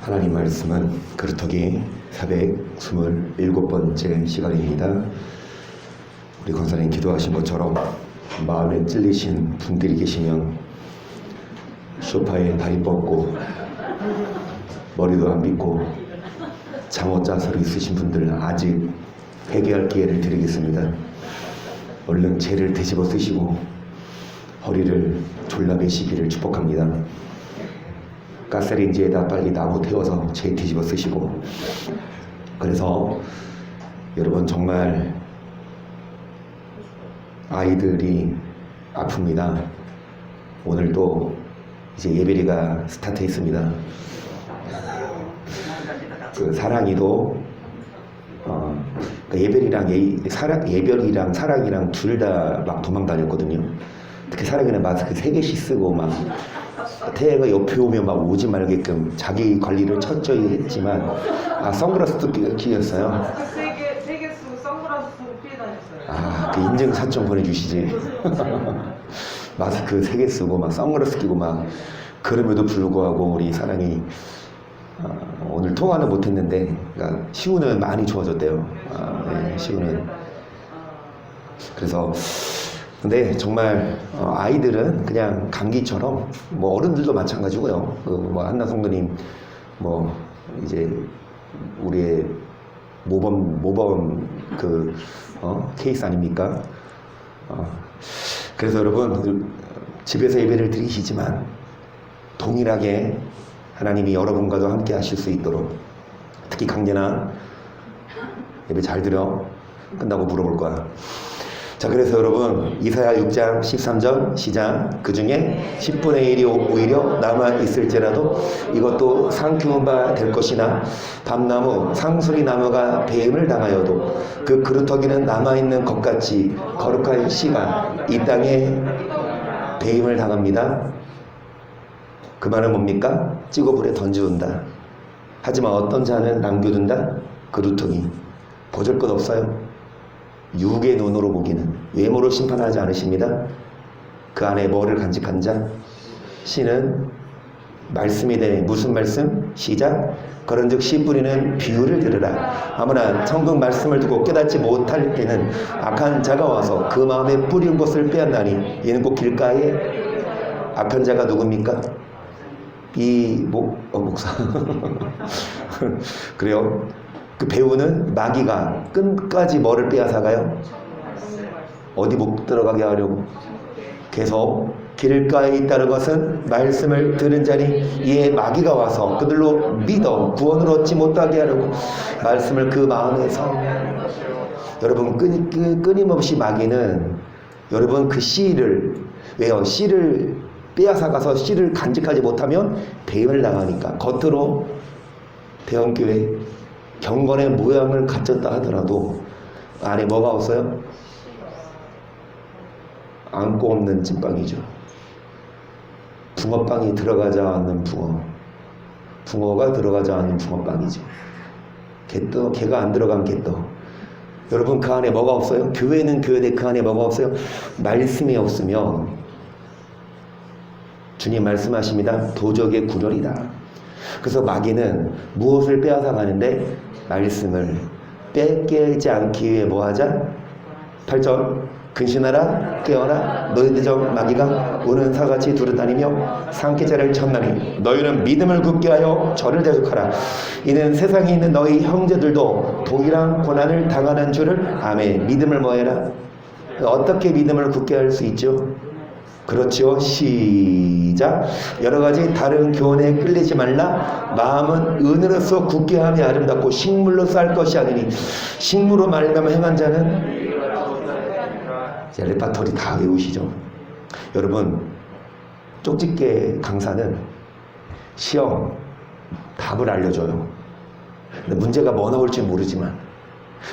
하나님 말씀은 그루터기 427번째 시간입니다. 우리 권사님 기도하신 것처럼 마음에 찔리신 분들이 계시면 소파에 다리 뻗고 머리도 안 빗고 잠옷 자세로 있으신 분들은 아직 회개할 기회를 드리겠습니다. 얼른 죄를 되짚어 쓰시고 허리를 졸라매시기를 축복합니다. 가스레인지에다 빨리 나무 태워서 죄 뒤집어 쓰시고. 그래서 여러분 정말 아이들이 아픕니다. 오늘도 이제 예별이가 스타트 했습니다. 그 사랑이도 예별이랑 사랑이랑 둘 다 막 도망 다녔거든요. 특히 사랑이는 마스크 3개씩 쓰고 막 태애가 옆에 오면 막 오지 말게끔 자기 관리를 철저히 했지만 선글라스도 끼었어요. 세 개 쓰고 선글라스 쓰고 피해 다녔어요. 그 인증샷 좀 보내주시지. 마스크 3개 쓰고 막 선글라스 끼고 막 그럼에도 불구하고 우리 사랑이 오늘 통화는 못했는데 그러니까 시우는 많이 좋아졌대요. 네, 시우는. 그래서 근데 정말 아이들은 그냥 감기처럼 뭐 어른들도 마찬가지고요. 뭐 한나 성도님 뭐 이제 우리의 모범 케이스 아닙니까? 그래서 여러분 집에서 예배를 드리시지만 동일하게 하나님이 여러분과도 함께 하실 수 있도록, 특히 강제나 예배 잘 드려? 끝나고 물어볼 거야. 자, 그래서 여러분 이사야 6장 13절 시작. 그 중에 10분의 1이 오히려 남아있을지라도 이것도 상키운 바 될 것이나 밤나무 상수리 나무가 배임을 당하여도 그 그루터기는 남아있는 것 같이 거룩한 씨가 이 땅에 배임을 당합니다. 그 말은 뭡니까? 찌고불에 던지운다. 하지만 어떤 자는 남겨둔다. 그루터기 보잘 것 없어요. 육의 눈으로 보기는 외모로 심판하지 않으십니다. 그 안에 뭐를 간직한 자? 씨는 말씀이 되네. 무슨 말씀? 시작. 그런즉 씨 뿌리는 비유를 들으라. 아무나 천국 말씀을 듣고 깨닫지 못할 때는 악한 자가 와서 그 마음에 뿌린 것을 빼앗나니 이는 곧 길가에 악한 자가 누굽니까? 목사. 그래요. 그 배우는 마귀가 끝까지 뭐를 빼앗아가요? 어디 못 들어가게 하려고. 계속 길가에 있다는 것은 말씀을 들은 자니 이에 마귀가 와서 그들로 믿어 구원을 얻지 못하게 하려고 말씀을 그 마음에서. 여러분 끊임없이 마귀는 여러분 그 씨를, 왜요? 씨를 빼앗아가서 씨를 간직하지 못하면 배임을 당하니까. 겉으로 대형교회 경건의 모양을 갖췄다 하더라도 안에 뭐가 없어요? 안고 없는 찐빵이죠. 붕어빵이 들어가지 않는 붕어가 들어가지 않는 붕어빵이죠. 개가 안 들어간 개떡. 여러분 그 안에 뭐가 없어요? 교회는 교회인데 그 안에 뭐가 없어요? 말씀이 없으면 주님 말씀하십니다. 도적의 굴혈이다. 그래서 마귀는 무엇을 빼앗아 가는데 말씀을 뺏기지 않기 위해 뭐하자? 8절 근신하라 깨어라 너희들 중 마귀가 우는 사같이 두루다니며 상계자를 쳤나니 너희는 믿음을 굳게 하여 저를 대적하라. 이는 세상에 있는 너희 형제들도 동일한 고난을 당하는 줄을 아멘. 믿음을 뭐해라? 어떻게 믿음을 굳게 할 수 있죠? 그렇죠. 시작. 여러가지 다른 교훈에 끌리지 말라. 마음은 은으로서 굳게 함이 아름답고 식물로 쌀 것이 아니니 식물로 말미암아 행한 자는. 레파토리 다 외우시죠. 여러분 쪽집게 강사는 시험 답을 알려줘요. 근데 문제가 뭐 나올지 모르지만,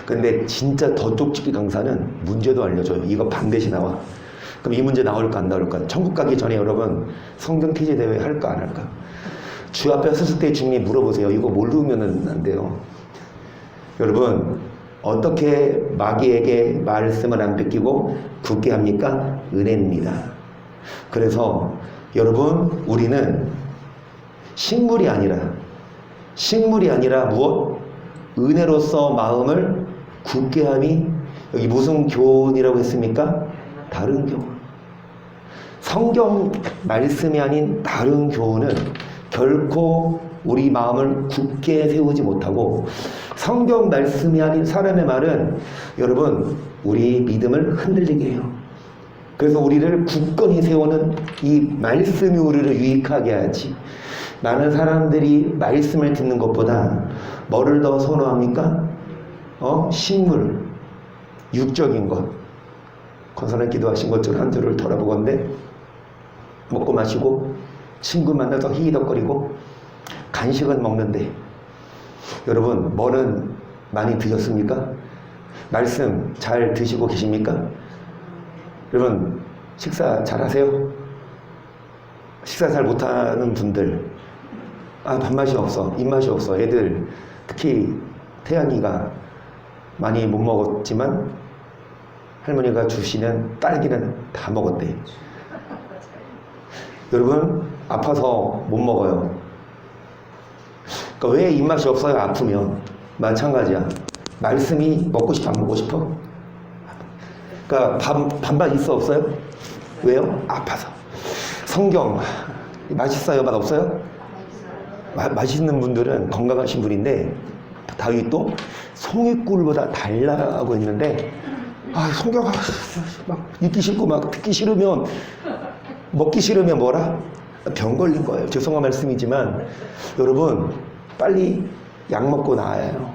근데 진짜 더 쪽집게 강사는 문제도 알려줘요. 이거 반드시 나와. 그럼 이 문제 나올까 안 나올까? 천국 가기 전에 여러분 성경 퀴즈 대회 할까 안 할까? 주 앞에 섰을 때 주님이 물어보세요. 이거 모르면 안 돼요. 여러분 어떻게 마귀에게 말씀을 안 뺏기고 굳게 합니까? 은혜입니다. 그래서 여러분 우리는 식물이 아니라 식물이 아니라 무엇? 은혜로서 마음을 굳게 함이. 여기 무슨 교훈이라고 했습니까? 다른 교훈. 성경 말씀이 아닌 다른 교훈은 결코 우리 마음을 굳게 세우지 못하고, 성경 말씀이 아닌 사람의 말은 여러분 우리 믿음을 흔들리게 해요. 그래서 우리를 굳건히 세우는 이 말씀이 우리를 유익하게 하지. 많은 사람들이 말씀을 듣는 것보다 뭐를 더 선호합니까? 식물, 육적인 것. 권사님 기도하신 것처럼 한 줄을 돌아보건대 먹고 마시고 친구 만나서 히히덕거리고 간식은 먹는데, 여러분 뭐는 많이 드셨습니까? 말씀 잘 드시고 계십니까? 여러분 식사 잘 하세요? 식사 잘 못하는 분들, 밥맛이 없어, 입맛이 없어. 애들 특히 태양이가 많이 못 먹었지만 할머니가 주시는 딸기는 다 먹었대. 여러분 아파서 못 먹어요. 그러니까 왜 입맛이 없어요? 아프면. 마찬가지야. 말씀이 먹고 싶어 안 먹고 싶어? 그러니까 반반 있어 없어요? 왜요? 아파서. 성경 맛있어요? 맛 없어요? 맛있는 분들은 건강하신 분인데, 다윗도 송이꿀보다 달라고 했는데, 성경 막 읽기 싫고 막 듣기 싫으면, 먹기 싫으면 뭐라? 병 걸린 거예요. 죄송한 말씀이지만 여러분 빨리 약 먹고 나아요.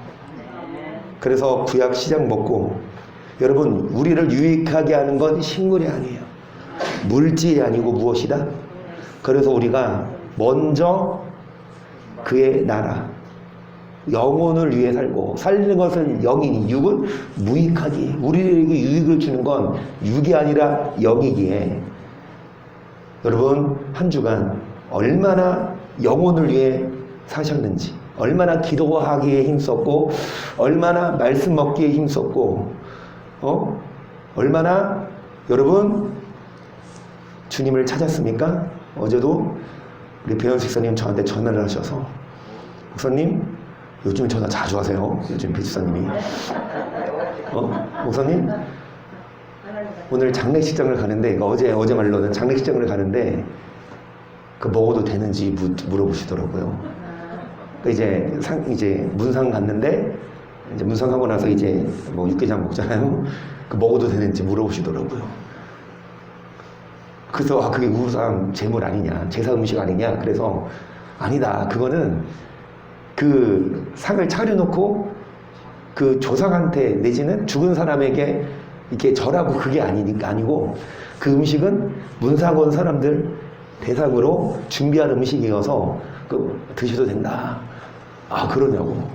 그래서 구약 시작 먹고, 여러분 우리를 유익하게 하는 건 식물이 아니에요. 물질이 아니고 무엇이다? 그래서 우리가 먼저 그의 나라, 영혼을 위해 살고, 살리는 것은 영이니 육은 무익하기. 우리에게 유익을 주는 건 육이 아니라 영이기에, 여러분 한 주간 얼마나 영혼을 위해 사셨는지, 얼마나 기도하기에 힘썼고, 얼마나 말씀 먹기에 힘썼고, 얼마나 여러분 주님을 찾았습니까? 어제도 우리 배현식 목사님 저한테 전화를 하셔서, 목사님 요즘 전화 자주 하세요. 요즘 배집사님이 목사님 오늘 장례식장을 가는데, 어제 말로는 장례식장을 가는데 그 먹어도 되는지 물어보시더라고요. 이제 문상 갔는데, 이제 문상하고 나서 이제 뭐 육개장 먹잖아요. 그 먹어도 되는지 물어보시더라고요. 그래서 그게 우상 제물 아니냐, 제사 음식 아니냐. 그래서 아니다, 그거는 그 상을 차려놓고 그 조상한테 내지는 죽은 사람에게 이렇게 절하고, 그게 아니고 그 음식은 문상 온 사람들 대상으로 준비한 음식이어서 드셔도 된다. 그러냐고.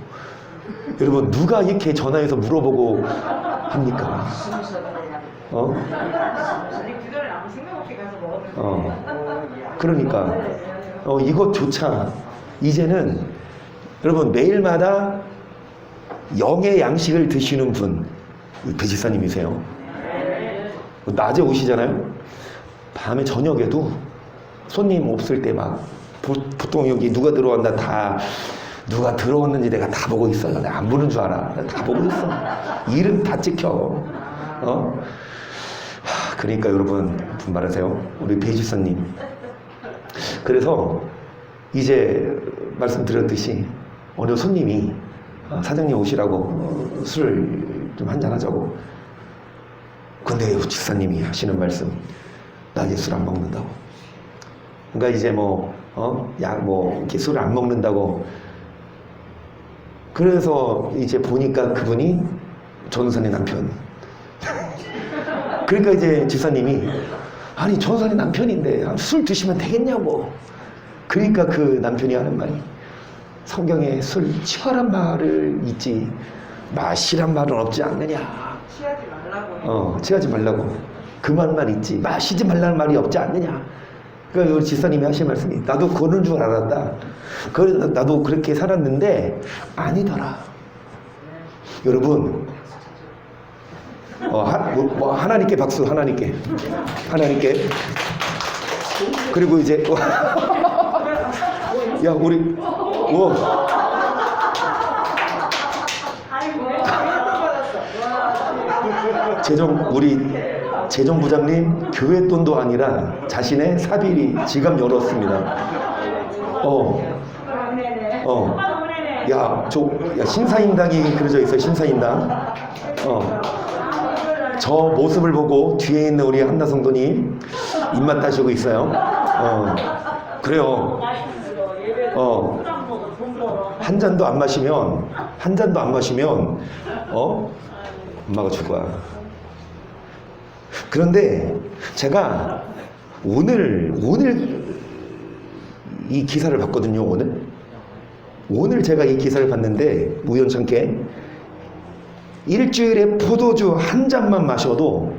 여러분 누가 이렇게 전화해서 물어보고 합니까? 그전에 아무 생각 없이 가서 먹었는데. 그러니까 이것조차 이제는 여러분 매일마다 영의 양식을 드시는 분, 배지사님이세요. 낮에 오시잖아요. 밤에 저녁에도 손님 없을 때 막 보통 여기 누가 들어왔나 다, 누가 들어왔는지 내가 다 보고 있어요. 내가 안 보는 줄 알아. 내가 다 보고 있어. 이름 다 찍혀. 그러니까 여러분 분발하세요. 우리 배지사님. 그래서 이제 말씀드렸듯이 어느 손님이 사장님 오시라고 술을 좀 한잔 하자고. 근데 집사님이 하시는 말씀, 나 이제 술 안 먹는다고. 그러니까 이제 이렇게 술을 안 먹는다고. 그래서 이제 보니까 그분이 전사님 남편. 그러니까 이제 집사님이, 아니 전사님 남편인데 술 드시면 되겠냐고. 그러니까 그 남편이 하는 말이, 성경에 술 취하란 말을 있지 마시란 말은 없지 않느냐. 취하지 말라고. 취하지 말라고. 그 말만 있지 마시지 말라는 말이 없지 않느냐. 그러니까 우리 집사님이 하신 말씀이, 나도 그런 줄 알았다. 그래서 나도 그렇게 살았는데 아니더라. 여러분 하나님께 박수. 하나님께. 그리고 이제 야 우리 우리 재정 부장님 교회 돈도 아니라 자신의 사비리 지갑 열었습니다. 야, 신사임당이 그려져 있어요. 신사임당. 저 모습을 보고 뒤에 있는 우리 한나 성도님 입맛 따시고 있어요. 그래요. 한 잔도 안 마시면 엄마가 줄 거야. 그런데 제가 오늘 이 기사를 봤거든요. 오늘 제가 이 기사를 봤는데 우연찮게 일주일에 포도주 한 잔만 마셔도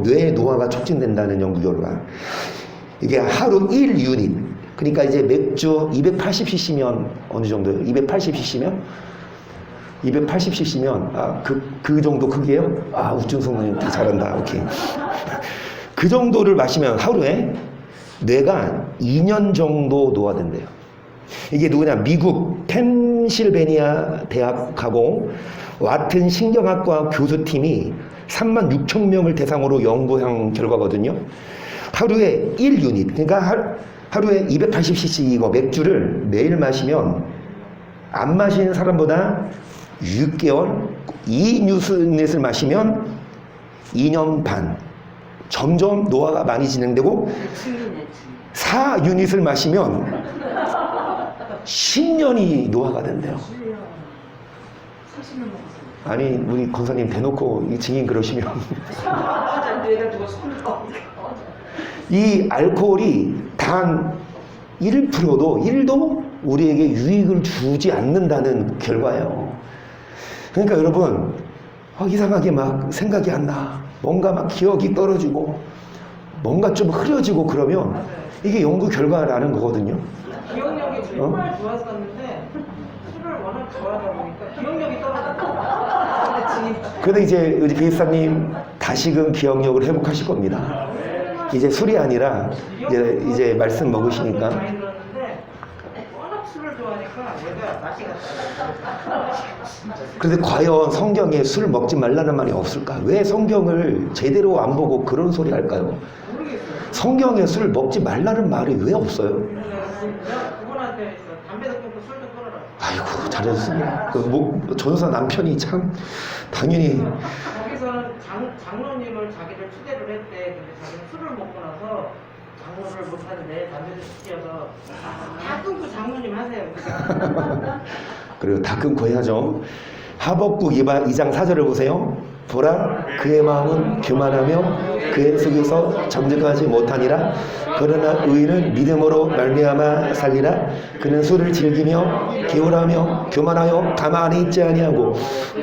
뇌 노화가 촉진된다는 연구 결과. 이게 하루 1유닛. 그러니까 이제 맥주 280cc면 어느 정도요? 280cc면? 280cc면 그 정도 크기예요? 우준 성도님 되게 잘한다. 오케이. 그 정도를 마시면 하루에 뇌가 2년 정도 노화된대요. 이게 누구냐? 미국 펜실베니아 대학하고 와튼 신경학과 교수팀이 36,000명을 대상으로 연구한 결과거든요. 하루에 1유닛, 그러니까 하루에 280cc 이거 맥주를 매일 마시면 안 마시는 사람보다 6개월, 2유닛을 마시면 2년 반 점점 노화가 많이 진행되고 4유닛을 마시면 10년이 노화가 된대요. 아니 우리 권사님 대놓고 이 증인 그러시면 이 알코올이 단 1%도 1도 우리에게 유익을 주지 않는다는 결과예요. 그러니까 여러분 이상하게 막 생각이 안 나. 뭔가 막 기억이 떨어지고 뭔가 좀 흐려지고 그러면 이게 연구 결과라는 거거든요. 기억력이 정말 좋았었는데 술을 워낙 좋아하다 보니까 기억력이 떨어졌어요. 근데 이제 우리 비사님 다시금 기억력을 회복하실 겁니다. 이제 술이 아니라 이제 말씀 먹으시니까. 많이 들었는데 워낙 술을 좋아하니까 얘가 맛이 갔어요. 그런데 과연 성경에 술 먹지 말라는 말이 없을까? 왜 성경을 제대로 안 보고 그런 소리 할까요? 모르겠어요. 성경에 술 먹지 말라는 말이 왜 없어요? 그분한테 담배도 끊고 술도 끊어라. 아이고 잘했습니다. 전사 남편이 참 당연히 거기서는 장로님을 자기를 추대를 했대. 근데 자기는 술을 먹고 나서 장로를 못하는데 담배도 시켜서 다 끊고 장로님 하세요. 그리고 다 끊고 해야죠. 하박국 2장 4절을 보세요. 보라 그의 마음은 교만하며 그의 속에서 정직하지 못하니라. 그러나 의인은 믿음으로 말미암아 살리라. 그는 술을 즐기며 게으르하며 교만하여 가만히 있지 아니하고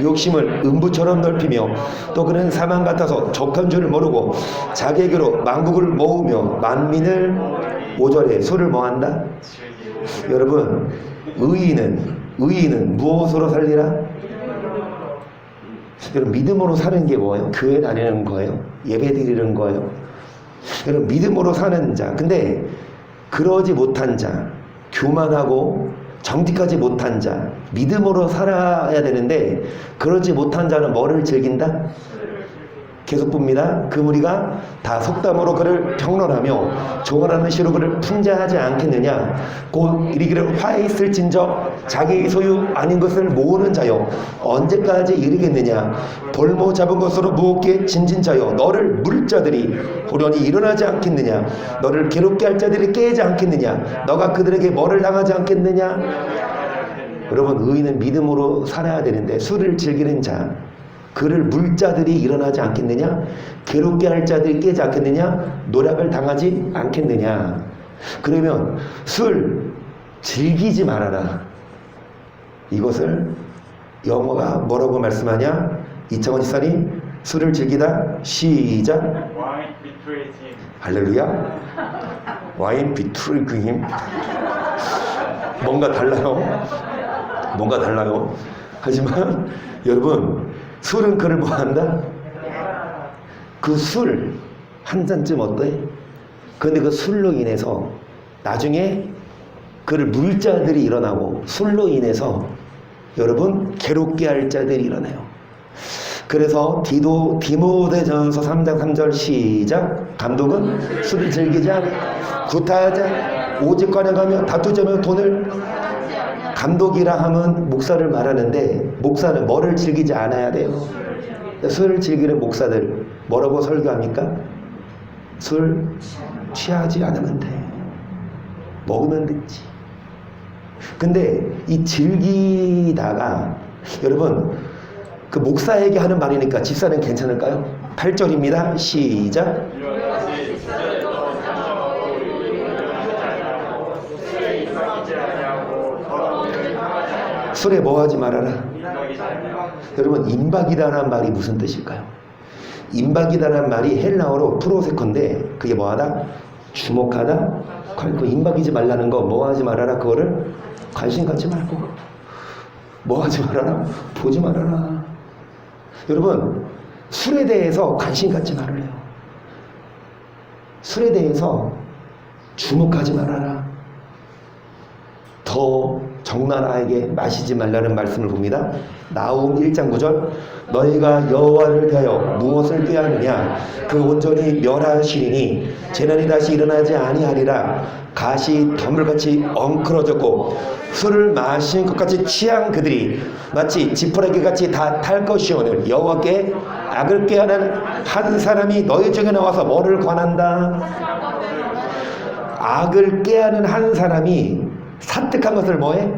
욕심을 음부처럼 넓히며 또 그는 사망 같아서 족한 줄을 모르고 자객으로 만국을 모으며 만민을 5절에 술을 뭐한다? 여러분 의인은 무엇으로 살리라? 여러분 믿음으로 사는 게 뭐예요? 교회 다니는 거예요? 예배 드리는 거예요? 여러분 믿음으로 사는 자. 근데 그러지 못한 자, 교만하고 정직하지 못한 자, 믿음으로 살아야 되는데 그러지 못한 자는 뭐를 즐긴다? 계속 봅니다. 그 무리가 다 속담으로 그를 평론하며 조언하는 시로 그를 풍자하지 않겠느냐. 곧 이르기를 화해 있을진저 자기 소유 아닌 것을 모으는 자여 언제까지 이르겠느냐. 볼모 잡은 것으로 무겁게 진진 자여 너를 물 자들이 호련히 일어나지 않겠느냐. 너를 괴롭게 할 자들이 깨지 않겠느냐. 너가 그들에게 뭐를 당하지 않겠느냐. 여러분 의인은 믿음으로 살아야 되는데 술을 즐기는 자, 그를 물자들이 일어나지 않겠느냐? 괴롭게 할 자들이 깨지 않겠느냐? 노략을 당하지 않겠느냐? 그러면 술 즐기지 말아라. 이것을 영어가 뭐라고 말씀하냐? 이창원 지사님 술을 즐기다 시작. Wine betrays him. 할렐루야. 와인 비트레이크 힘. 뭔가 달라요. 하지만 여러분 술은 그를 뭐한다? 그 술 한 잔쯤 어때? 그런데 그 술로 인해서 나중에 그를 물자들이 일어나고 술로 인해서 여러분 괴롭게 할 자들이 일어나요. 그래서 디모데전서 3장 3절 시작. 감독은 술을 즐기지 않아, 구타하지 않아, 오직 관행하며 다투자며 돈을. 감독이라 하면 목사를 말하는데 목사는 뭐를 즐기지 않아야 돼요? 술을 즐기는 목사들 뭐라고 설교합니까? 술 취하지 않으면 돼. 먹으면 되지. 근데 이 즐기다가 여러분 그 목사에게 하는 말이니까 집사는 괜찮을까요? 8절입니다. 시작. 술에 뭐 하지 말아라. 여러분 임박이다라는 말이 무슨 뜻일까요? 임박이다라는 말이 헬라어로 프로세컨데 그게 뭐하다? 주목하다. 그 임박이지 말라는 거 뭐 하지 말아라. 그거를 관심 갖지 말고 뭐 하지 말아라. 보지 말아라. 여러분 술에 대해서 관심 갖지 말아요. 술에 대해서 주목하지 말아라. 더 적나라하게 마시지 말라는 말씀을 봅니다. 나훔 1장 9절. 너희가 여호와를 대하여 무엇을 꾀하느냐? 그 온전히 멸하시리니 재난이 다시 일어나지 아니하리라. 가시 더물같이 엉클어졌고 술을 마신 것 같이 취한 그들이 마치 지푸라기 같이 다 탈 것이오늘 여호와께 악을 꾀하는 한 사람이 너희 중에 나와서 뭐를 권한다? 악을 꾀하는 한 사람이 사특한 것을 뭐해?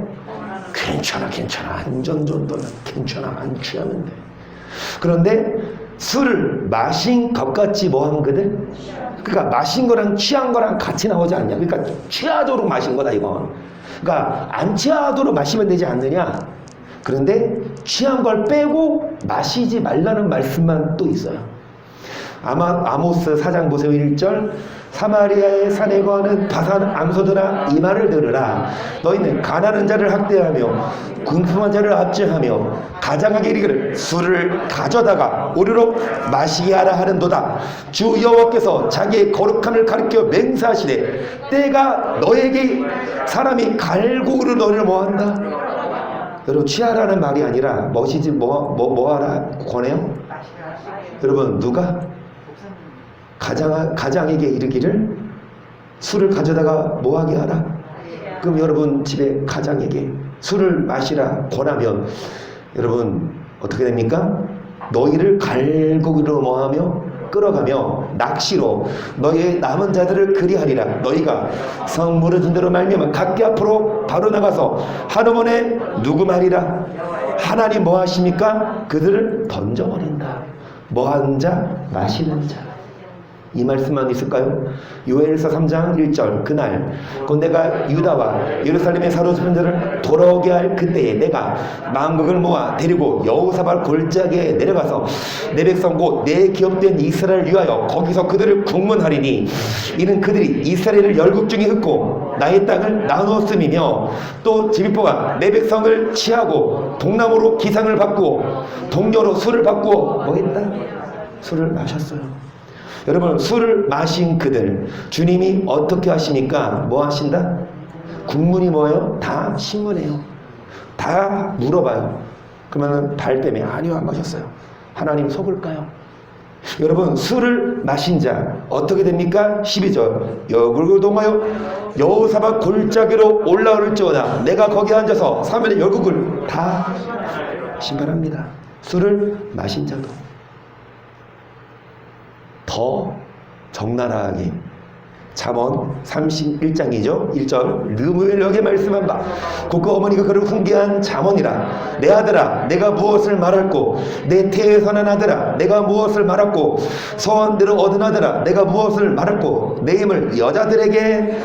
괜찮아 안전정도는 괜찮아 안 취하면 돼. 그런데 술을 마신 것 같이 뭐한 그들? 그러니까 마신 거랑 취한 거랑 같이 나오지 않냐. 그러니까 취하도록 마신 거다 이건. 그러니까 안 취하도록 마시면 되지 않느냐. 그런데 취한 걸 빼고 마시지 말라는 말씀만 또 있어요. 아모스 4장 보세요. 1절. 사마리아의 산에 거하는 바산 암소들아 이 말을 들으라. 너희는 가난한 자를 학대하며 궁핍한 자를 압제하며 가장하게 이르기를 술을 가져다가 우리로 마시게 하라 하는도다. 주 여호와께서 자기의 거룩함을 가리켜 맹세하시되 때가 너에게 사람이 갈고를 너를 뭐한다? 여러분 취하라는 말이 아니라 뭐시지 뭐하라 권해요? 여러분 누가? 가장에게 이르기를 술을 가져다가 뭐하게 하라? 그럼 여러분 집에 가장에게 술을 마시라 권하면 여러분 어떻게 됩니까? 너희를 갈고기로 뭐하며 끌어가며 낚시로 너희의 남은 자들을 그리하리라. 너희가 성 무너진 대로 말미암아 각기 앞으로 바로 나가서 한꺼번에 누구 말이라? 하나님 뭐 하십니까? 그들을 던져버린다. 뭐하는 자? 마시는 자. 이 말씀만 있을까요? 요엘서 3장 1절. 그날 곧 내가 유다와 예루살렘에 사로잡힌 자를 돌아오게 할 그때에 내가 만국을 모아 데리고 여호사밧 골짜기에 내려가서 내 백성 곧 내 기업된 이스라엘을 위하여 거기서 그들을 국문하리니 이는 그들이 이스라엘을 열국 중에 흩고 나의 땅을 나누었음이며 또 제비포가 내 백성을 취하고 동남으로 기상을 바꾸어 동료로 술을 바꾸어 뭐 했다? 술을 마셨어요. 여러분 술을 마신 그들 주님이 어떻게 하시니까 뭐 하신다? 국문이 뭐예요? 다 신문해요. 다 물어봐요. 그러면 발뺌이 아니요 안 마셨어요. 하나님 속을까요? 여러분 술을 마신 자 어떻게 됩니까? 12절. 열국을 동하여 여호사밧 골짜기로 올라올지어다. 내가 거기 앉아서 사면의 열국을 다 심판합니다. 술을 마신 자도 더 적나라하게 잠언 31장이죠. 1절. 르무엘에게 말씀한 바 곧 그 어머니가 그를 훈계한 잠언이라. 내 아들아 내가 무엇을 말할꼬 내 태에서 난 아들아 내가 무엇을 말할꼬 소원대로 얻은 아들아 내가 무엇을 말할꼬 내 힘을 여자들에게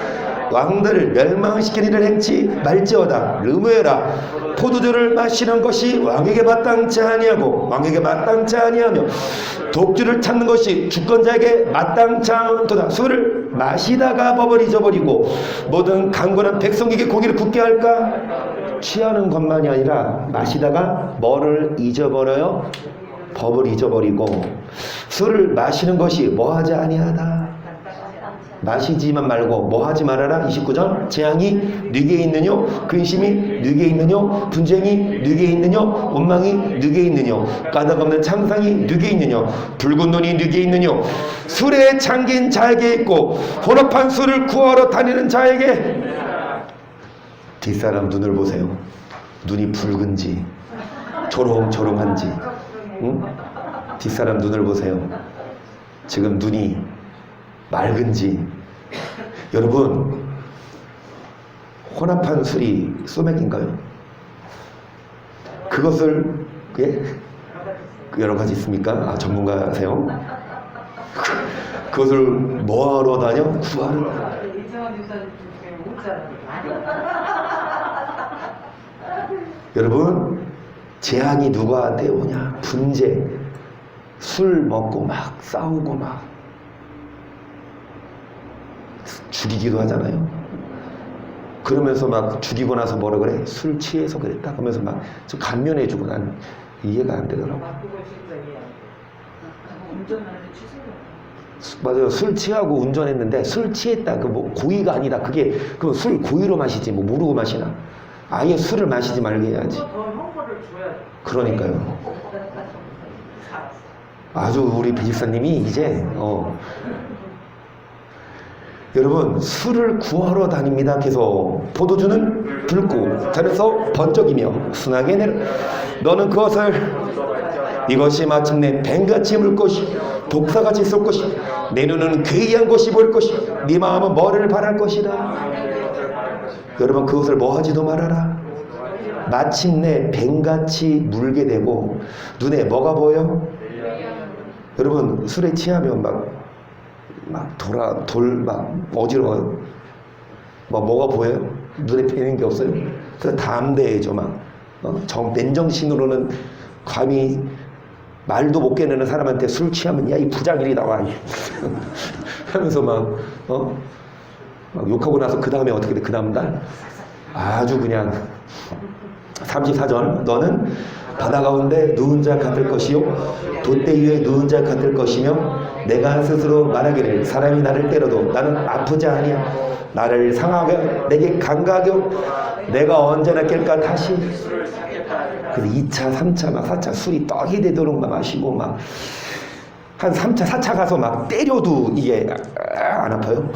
왕들을 멸망시키는 일을 행치 말지어다. 르무엘아 포도주를 마시는 것이 왕에게 마땅치 아니하고 왕에게 마땅치 아니하며 독주를 찾는 것이 주권자에게 마땅치 않도다. 술을 마시다가 법을 잊어버리고 모든 강건한 백성에게 고기를 굽게 할까? 취하는 것만이 아니라 마시다가 뭐를 잊어버려요? 법을 잊어버리고 술을 마시는 것이 뭐하지 아니하다. 마시지만 말고 뭐 하지 말아라. 29절 재앙이 네게 있느뇨 근심이 네게 있느뇨 분쟁이 네게 있느뇨 원망이 네게 있느뇨 까닭없는 창상이 네게 있느뇨 붉은 눈이 네게 있느뇨 술에 잠긴 자에게 있고 혼합한 술을 구하러 다니는 자에게. 뒷사람 눈을 보세요. 눈이 붉은지 조롱조롱한지. 응? 뒷사람 눈을 보세요. 지금 눈이 맑은지. 여러분 혼합한 술이 소맥인가요? 그것을 예? 여러 가지 있습니까? 아, 전문가세요? 그것을 뭐하러 다녀? 구하러. 이정환 집사님 중에 웃잖아요. 여러분 재앙이 누구한테 오냐? 분쟁. 술 먹고 막 싸우고 막 죽이기도 하잖아요. 그러면서 막 죽이고 나서 뭐라 그래? 술 취해서 그랬다 하면서 막 좀 감면해주고. 난 이해가 안 되더라고. 그거 진짜 이해 안 돼. 운전하는 취소요. 맞아요. 술 취하고 운전했는데 술 취했다. 그 뭐 고의가 아니다. 그게 그 술 고의로 마시지 뭐 모르고 마시나? 아예 술을 마시지 말게 해야지. 더 형벌을 줘야 돼. 그러니까요. 아주 우리 배집사님이 이제 여러분 술을 구하러 다닙니다. 계속 포도주는 붉고 잔에서 번쩍이며 순하게 내려 너는 그것을 이것이 마침내 뱀같이 물 것이 독사같이 쏠 것이 내 눈은 괴이한 것이 보일 것이 네 마음은 뭐를 바랄 것이다. 여러분 그것을 뭐 하지도 말아라. 마침내 뱀같이 물게 되고 눈에 뭐가 보여? 여러분 술에 취하면 막 어지러워요. 뭐가 보여요? 눈에 뵈는 게 없어요. 그래서 담대해져 막. 맨정신으로는 감히 말도 못 깨내는 사람한테 술 취하면 야 이 부자길이 나와 하면서 막 욕하고 나서 그 다음에 어떻게 돼? 그 다음 날 아주 그냥 34절 너는 바다 가운데 누운 자 같을 것이요 돛대 위에 누운 자 같을 것이며 내가 스스로 말하기를 사람이 나를 때려도 나는 아프지 아니야 나를 상하게 내게 감각여 내가 언제나 깰까 다시. 그래서 2차 3차 막 4차 술이 떡이 되도록 막 마시고 막 한 3차 4차 가서 막 때려도 이게 안 아파요?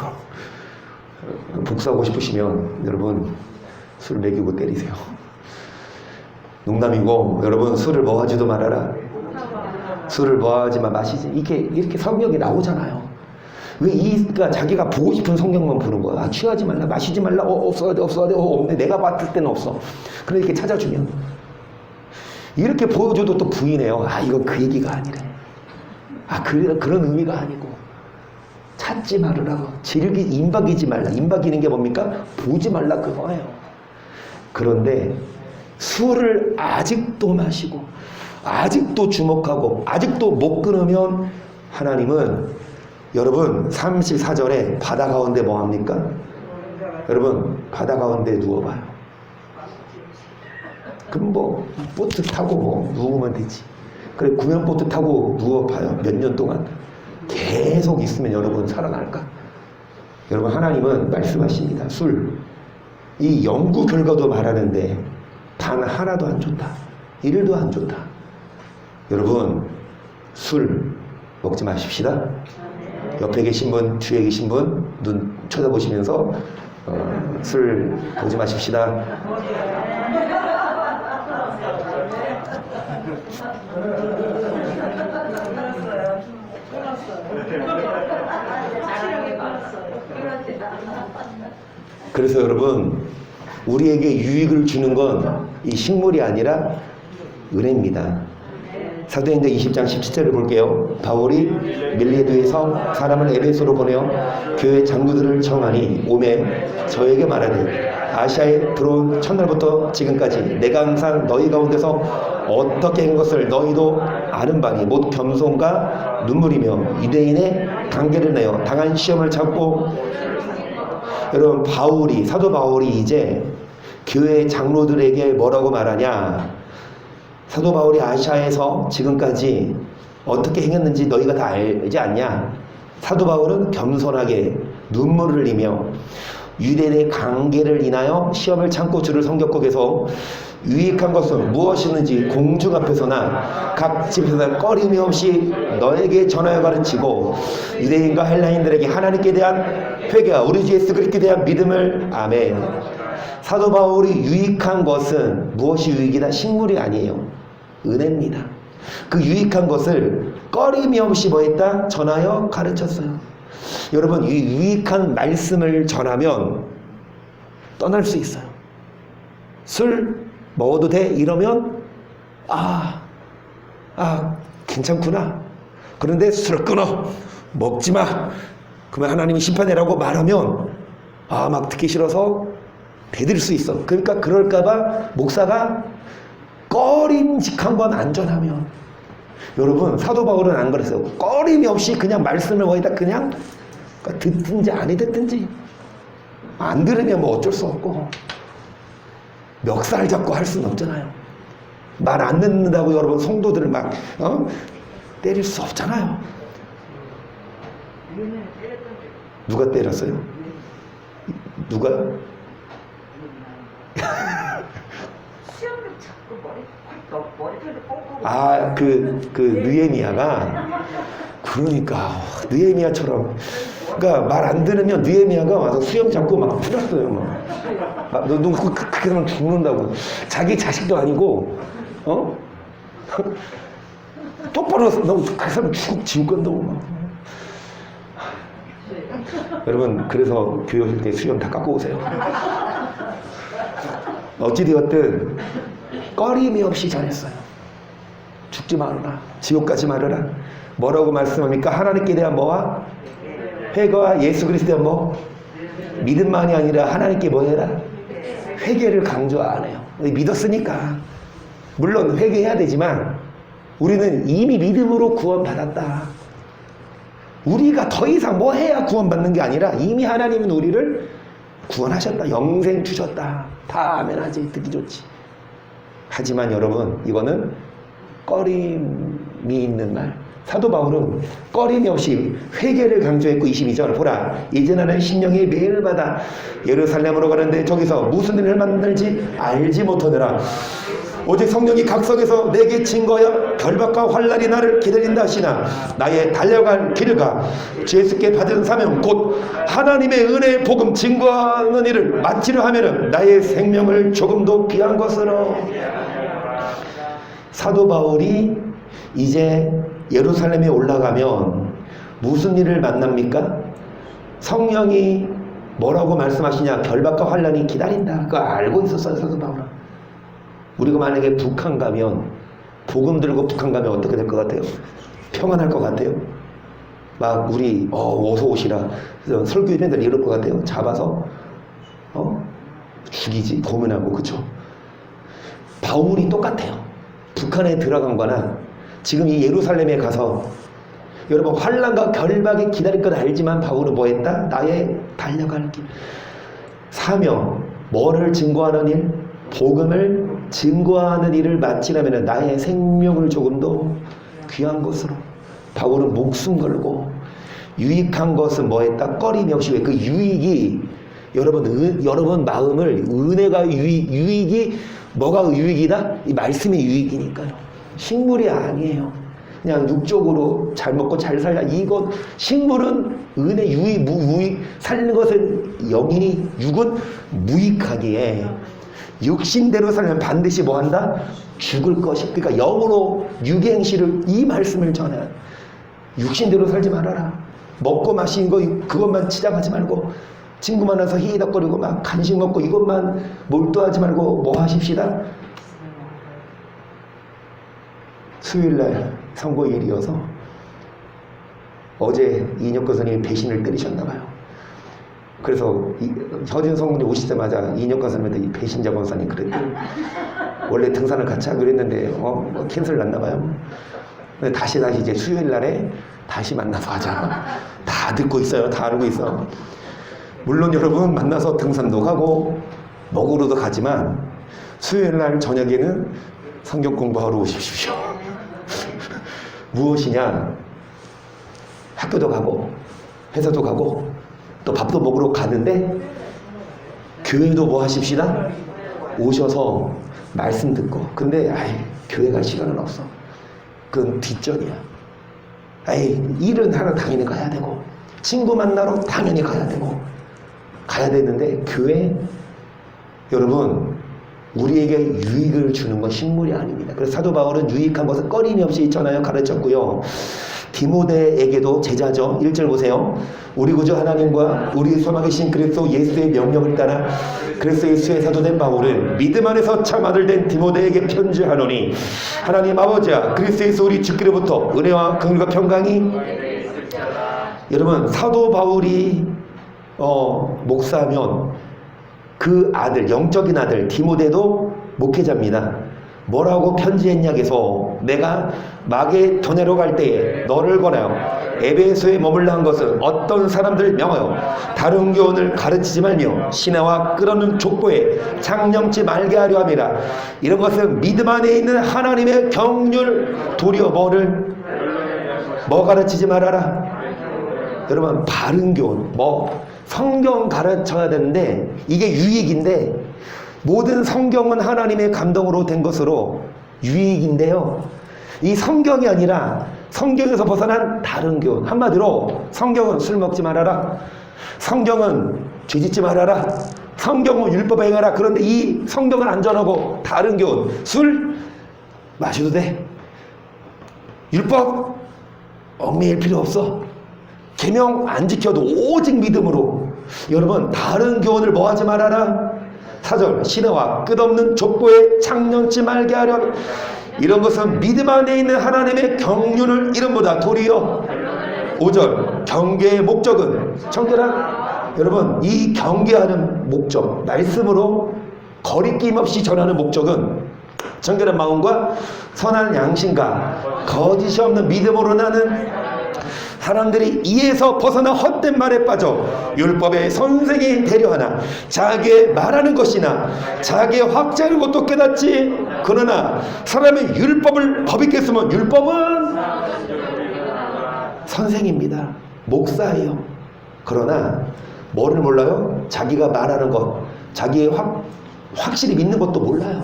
복수하고 싶으시면 여러분 술 먹이고 때리세요. 농담이고 여러분 술을 뭐 하지도 말아라. 술을 뭐 하지만 마시지. 이렇게 성경에 나오잖아요. 그러니까 자기가 보고 싶은 성경만 보는 거야. 아, 취하지 말라, 마시지 말라. 없어야 돼. 없네. 내가 봤을 때는 없어. 그런데 이렇게 찾아주면 이렇게 보여줘도 또 부인해요. 아, 이건 그 얘기가 아니래. 아, 그런 의미가 아니고 찾지 말으라고. 임박이지 말라. 임박이는 게 뭡니까? 보지 말라 그거예요. 그런데 술을 아직도 마시고 아직도 주목하고 아직도 못 끊으면 하나님은 여러분 34절에 바다 가운데 뭐 합니까? 여러분 바다 가운데 누워봐요. 그럼 뭐 보트 타고 뭐 누우면 되지. 그래 구명보트 타고 누워봐요. 몇 년 동안 계속 있으면 여러분 살아날까? 여러분 하나님은 말씀하십니다. 술 이 연구 결과도 말하는데 단 하나도 안 좋다. 1도 안 좋다. 여러분 술 먹지 마십시다. 옆에 계신 분, 뒤에 계신 분 눈 쳐다보시면서 술 보지 마십시다. 그래서 여러분 우리에게 유익을 주는 건 이 식물이 아니라 은혜입니다. 사도행전 20장 17절을 볼게요. 바울이 밀레도에서 사람을 에베소로 보내어 교회 장로들을 청하니 오매 저에게 말하되 아시아에 들어온 첫날부터 지금까지 내가 항상 너희 가운데서 어떻게 한 것을 너희도 아는 바니 못 겸손과 눈물이며 유대인의 관계를 내어 당한 시험을 참고. 여러분 사도 바울이 이제 교회 장로들에게 뭐라고 말하냐. 사도 바울이 아시아에서 지금까지 어떻게 행했는지 너희가 다 알지 않냐. 사도 바울은 겸손하게 눈물을 흘리며 유대인의 관계를 인하여 시험을 참고 주를 섬겼고 유익한 것은 무엇이든지 공중 앞에서나 각 집에서나 꺼림이 없이 너에게 전하여 가르치고 유대인과 헬라인들에게 하나님께 대한 회개와 우리 주 예수 그리스도에 대한 믿음을 아멘. 사도 바울이 유익한 것은 무엇이 유익이다? 식물이 아니에요. 은혜입니다. 그 유익한 것을 꺼림이 없이 뭐했다? 전하여 가르쳤어요. 여러분, 이 유익한 말씀을 전하면 떠날 수 있어요. 술 먹어도 돼? 이러면 괜찮구나. 그런데 술을 끊어. 먹지 마. 그러면 하나님이 심판해라고 말하면 막 듣기 싫어서 대들 수 있어. 그러니까 그럴까봐 목사가 꺼림직한 건 안전하면. 여러분, 사도 바울은 안 그랬어요. 꺼림이 없이 그냥 말씀을 거기다 그냥 듣든지 안 듣든지 안 들으면 뭐 어쩔 수 없고 멱살 잡고 할 수는 없잖아요. 말 안 듣는다고 여러분 성도들을 막 때릴 수 없잖아요. 누가 때렸어요? 누가? 수영복 자꾸 머리털도 꽁꽁. 느헤미야가 그러니까 느헤미야처럼 그러니까 말 안 들으면 느헤미야가 와서 수염 잡고 막 풀었어요. 너 그렇게 하면 죽는다고. 자기 자식도 아니고 똑바로 너그 사람 지울 건다고 막. 여러분, 그래서 교회 오실 때 수염 다 깎고 오세요. 어찌되었든 꺼림이 없이 잘했어요. 죽지 말아라. 지옥 가지 말아라. 뭐라고 말씀합니까? 하나님께 대한 뭐와? 회개와 예수 그리스도에 대한 뭐? 믿음만이 아니라 하나님께 뭐 해라? 회개를 강조 안 해요. 믿었으니까. 물론 회개해야 되지만 우리는 이미 믿음으로 구원받았다. 우리가 더 이상 뭐 해야 구원받는 게 아니라 이미 하나님은 우리를 구원하셨다. 영생 주셨다. 다 아멘 하지. 듣기 좋지. 하지만 여러분, 이거는 꺼림이 있는 말. 사도 바울은 꺼림이 없이 회개를 강조했고 22절 보라 이제 나는 심령이 매일마다 예루살렘으로 가는데 저기서 무슨 일을 만날지 알지 못하느라 오직 성령이 각성해서 내게 증거하여 결박과 환난이 나를 기다린다 하시나 나의 달려갈 길과 주 예수께 받은 사명 곧 하나님의 은혜의 복음 증거하는 일을 마치려 하면은 나의 생명을 조금도 귀한 것으로. 사도 바울이 이제 예루살렘에 올라가면 무슨 일을 만납니까? 성령이 뭐라고 말씀하시냐? 결박과 환난이 기다린다. 그거 알고 있었어요, 사도 바울은. 우리가 만약에 북한 가면, 복음 들고 북한 가면 어떻게 될 것 같아요? 평안할 것 같아요? 막 우리 어서 오시라 설교 이벤트를 이럴 것 같아요? 잡아서 죽이지, 고문하고. 그쵸? 바울이 똑같아요. 북한에 들어간 거나 지금 이 예루살렘에 가서 여러분 환난과 결박이 기다릴 건 알지만 바울은 뭐 했다? 나의 달려갈 길 사명, 뭐를 증거하는 일? 복음을 증거하는 일을 마치려면 나의 생명을 조금 더 귀한 것으로. 바울은 목숨 걸고 유익한 것은 뭐 했다? 꺼림이 없이. 왜? 그 유익이 여러분 마음을 은혜가 유익이 뭐가 유익이다? 이 말씀의 유익이니까요. 식물이 아니에요. 그냥 육적으로 잘 먹고 잘 살자. 이것 식물은 은혜 유익 살는 것은 영이 육은 무익하기에 육신대로 살면 반드시 뭐 한다? 죽을 것이. 그러니까 영으로 육의 행실을 이 말씀을 전해. 육신대로 살지 말아라. 먹고 마시는 거 그것만 치장하지 말고 친구 만나서 히히덕거리고 막 간식 먹고 이것만 몰두하지 말고 뭐 하십시다? 수요일날 선거일이어서 어제 이인혁 교수님이 배신을 때리셨나봐요. 그래서 허진 성군이 오시자마자 이인혁 교수님한테 이 배신자 권사님 그랬대요. 원래 등산을 같이 하기로 했는데 캔슬 났나봐요. 근데 다시 이제 수요일날에 다시 만나서 하자. 다 듣고 있어요. 다 알고 있어. 물론 여러분 만나서 등산도 가고 먹으러도 가지만 수요일날 저녁에는 성경 공부하러 오십시오. 무엇이냐? 학교도 가고 회사도 가고 또 밥도 먹으러 가는데 교회도 뭐 하십시다? 오셔서 말씀 듣고. 근데 교회 갈 시간은 없어. 그건 뒷전이야. 일은 하러 당연히 가야 되고 친구 만나러 당연히 가야 되고 가야 되는데 교회 여러분 우리에게 유익을 주는 건 식물이 아닙니다. 그래서 사도 바울은 유익한 것을 꺼림없이 전하여 가르쳤고요. 디모데에게도 제자죠. 1절 보세요. 우리 구주 하나님과 우리 소망이신 그리스도 예수의 명령을 따라 그리스도 예수의 사도된 바울은 믿음 안에서 참 아들 된 디모데에게 편지하노니 하나님 아버지와 그리스도 예수 우리 주께로부터 은혜와 긍휼과 평강이 여러분 사도 바울이 목사면 그 아들 영적인 아들 디모데도 목회자입니다. 뭐라고 편지했냐 해서 내가 마게도냐로 갈 때에 너를 권하여 에베소에 머물라 한 것은 어떤 사람들을 명하여 다른 교훈을 가르치지 말며 신하와 끌어는 족보에 창념치 말게 하려 함이라. 이런 것은 믿음 안에 있는 하나님의 경륜 도리어 뭐 가르치지 말아라. 여러분 바른 교훈 성경 가르쳐야 되는데 이게 유익인데 모든 성경은 하나님의 감동으로 된 것으로 유익인데요. 이 성경이 아니라 성경에서 벗어난 다른 교훈. 한마디로 성경은 술 먹지 말아라. 성경은 죄짓지 말아라. 성경은 율법에 행하라. 그런데 이 성경은 안 전하고 다른 교훈. 술 마셔도 돼. 율법 얽매일 필요 없어. 계명 안 지켜도 오직 믿음으로. 여러분 다른 교훈을 뭐 하지 말아라. 4절 신하와 끝없는 족보에 창념치 말게 하려. 이런 것은 믿음 안에 있는 하나님의 경륜을 이름보다 도리어. 5절 경계의 목적은 청결한. 여러분 이 경계하는 목적 말씀으로 거리낌 없이 전하는 목적은 청결한 마음과 선한 양심과 거짓이 없는 믿음으로 나는 사람들이 이에서 벗어나 헛된 말에 빠져 율법의 선생이 되려하나 자기의 말하는 것이나 자기의 확자하는 것도 깨닫지. 그러나 사람의 율법을 법 있게 쓰면 율법은 선생입니다. 목사예요. 그러나 뭐를 몰라요? 자기가 말하는 것, 자기의 확실히 믿는 것도 몰라요.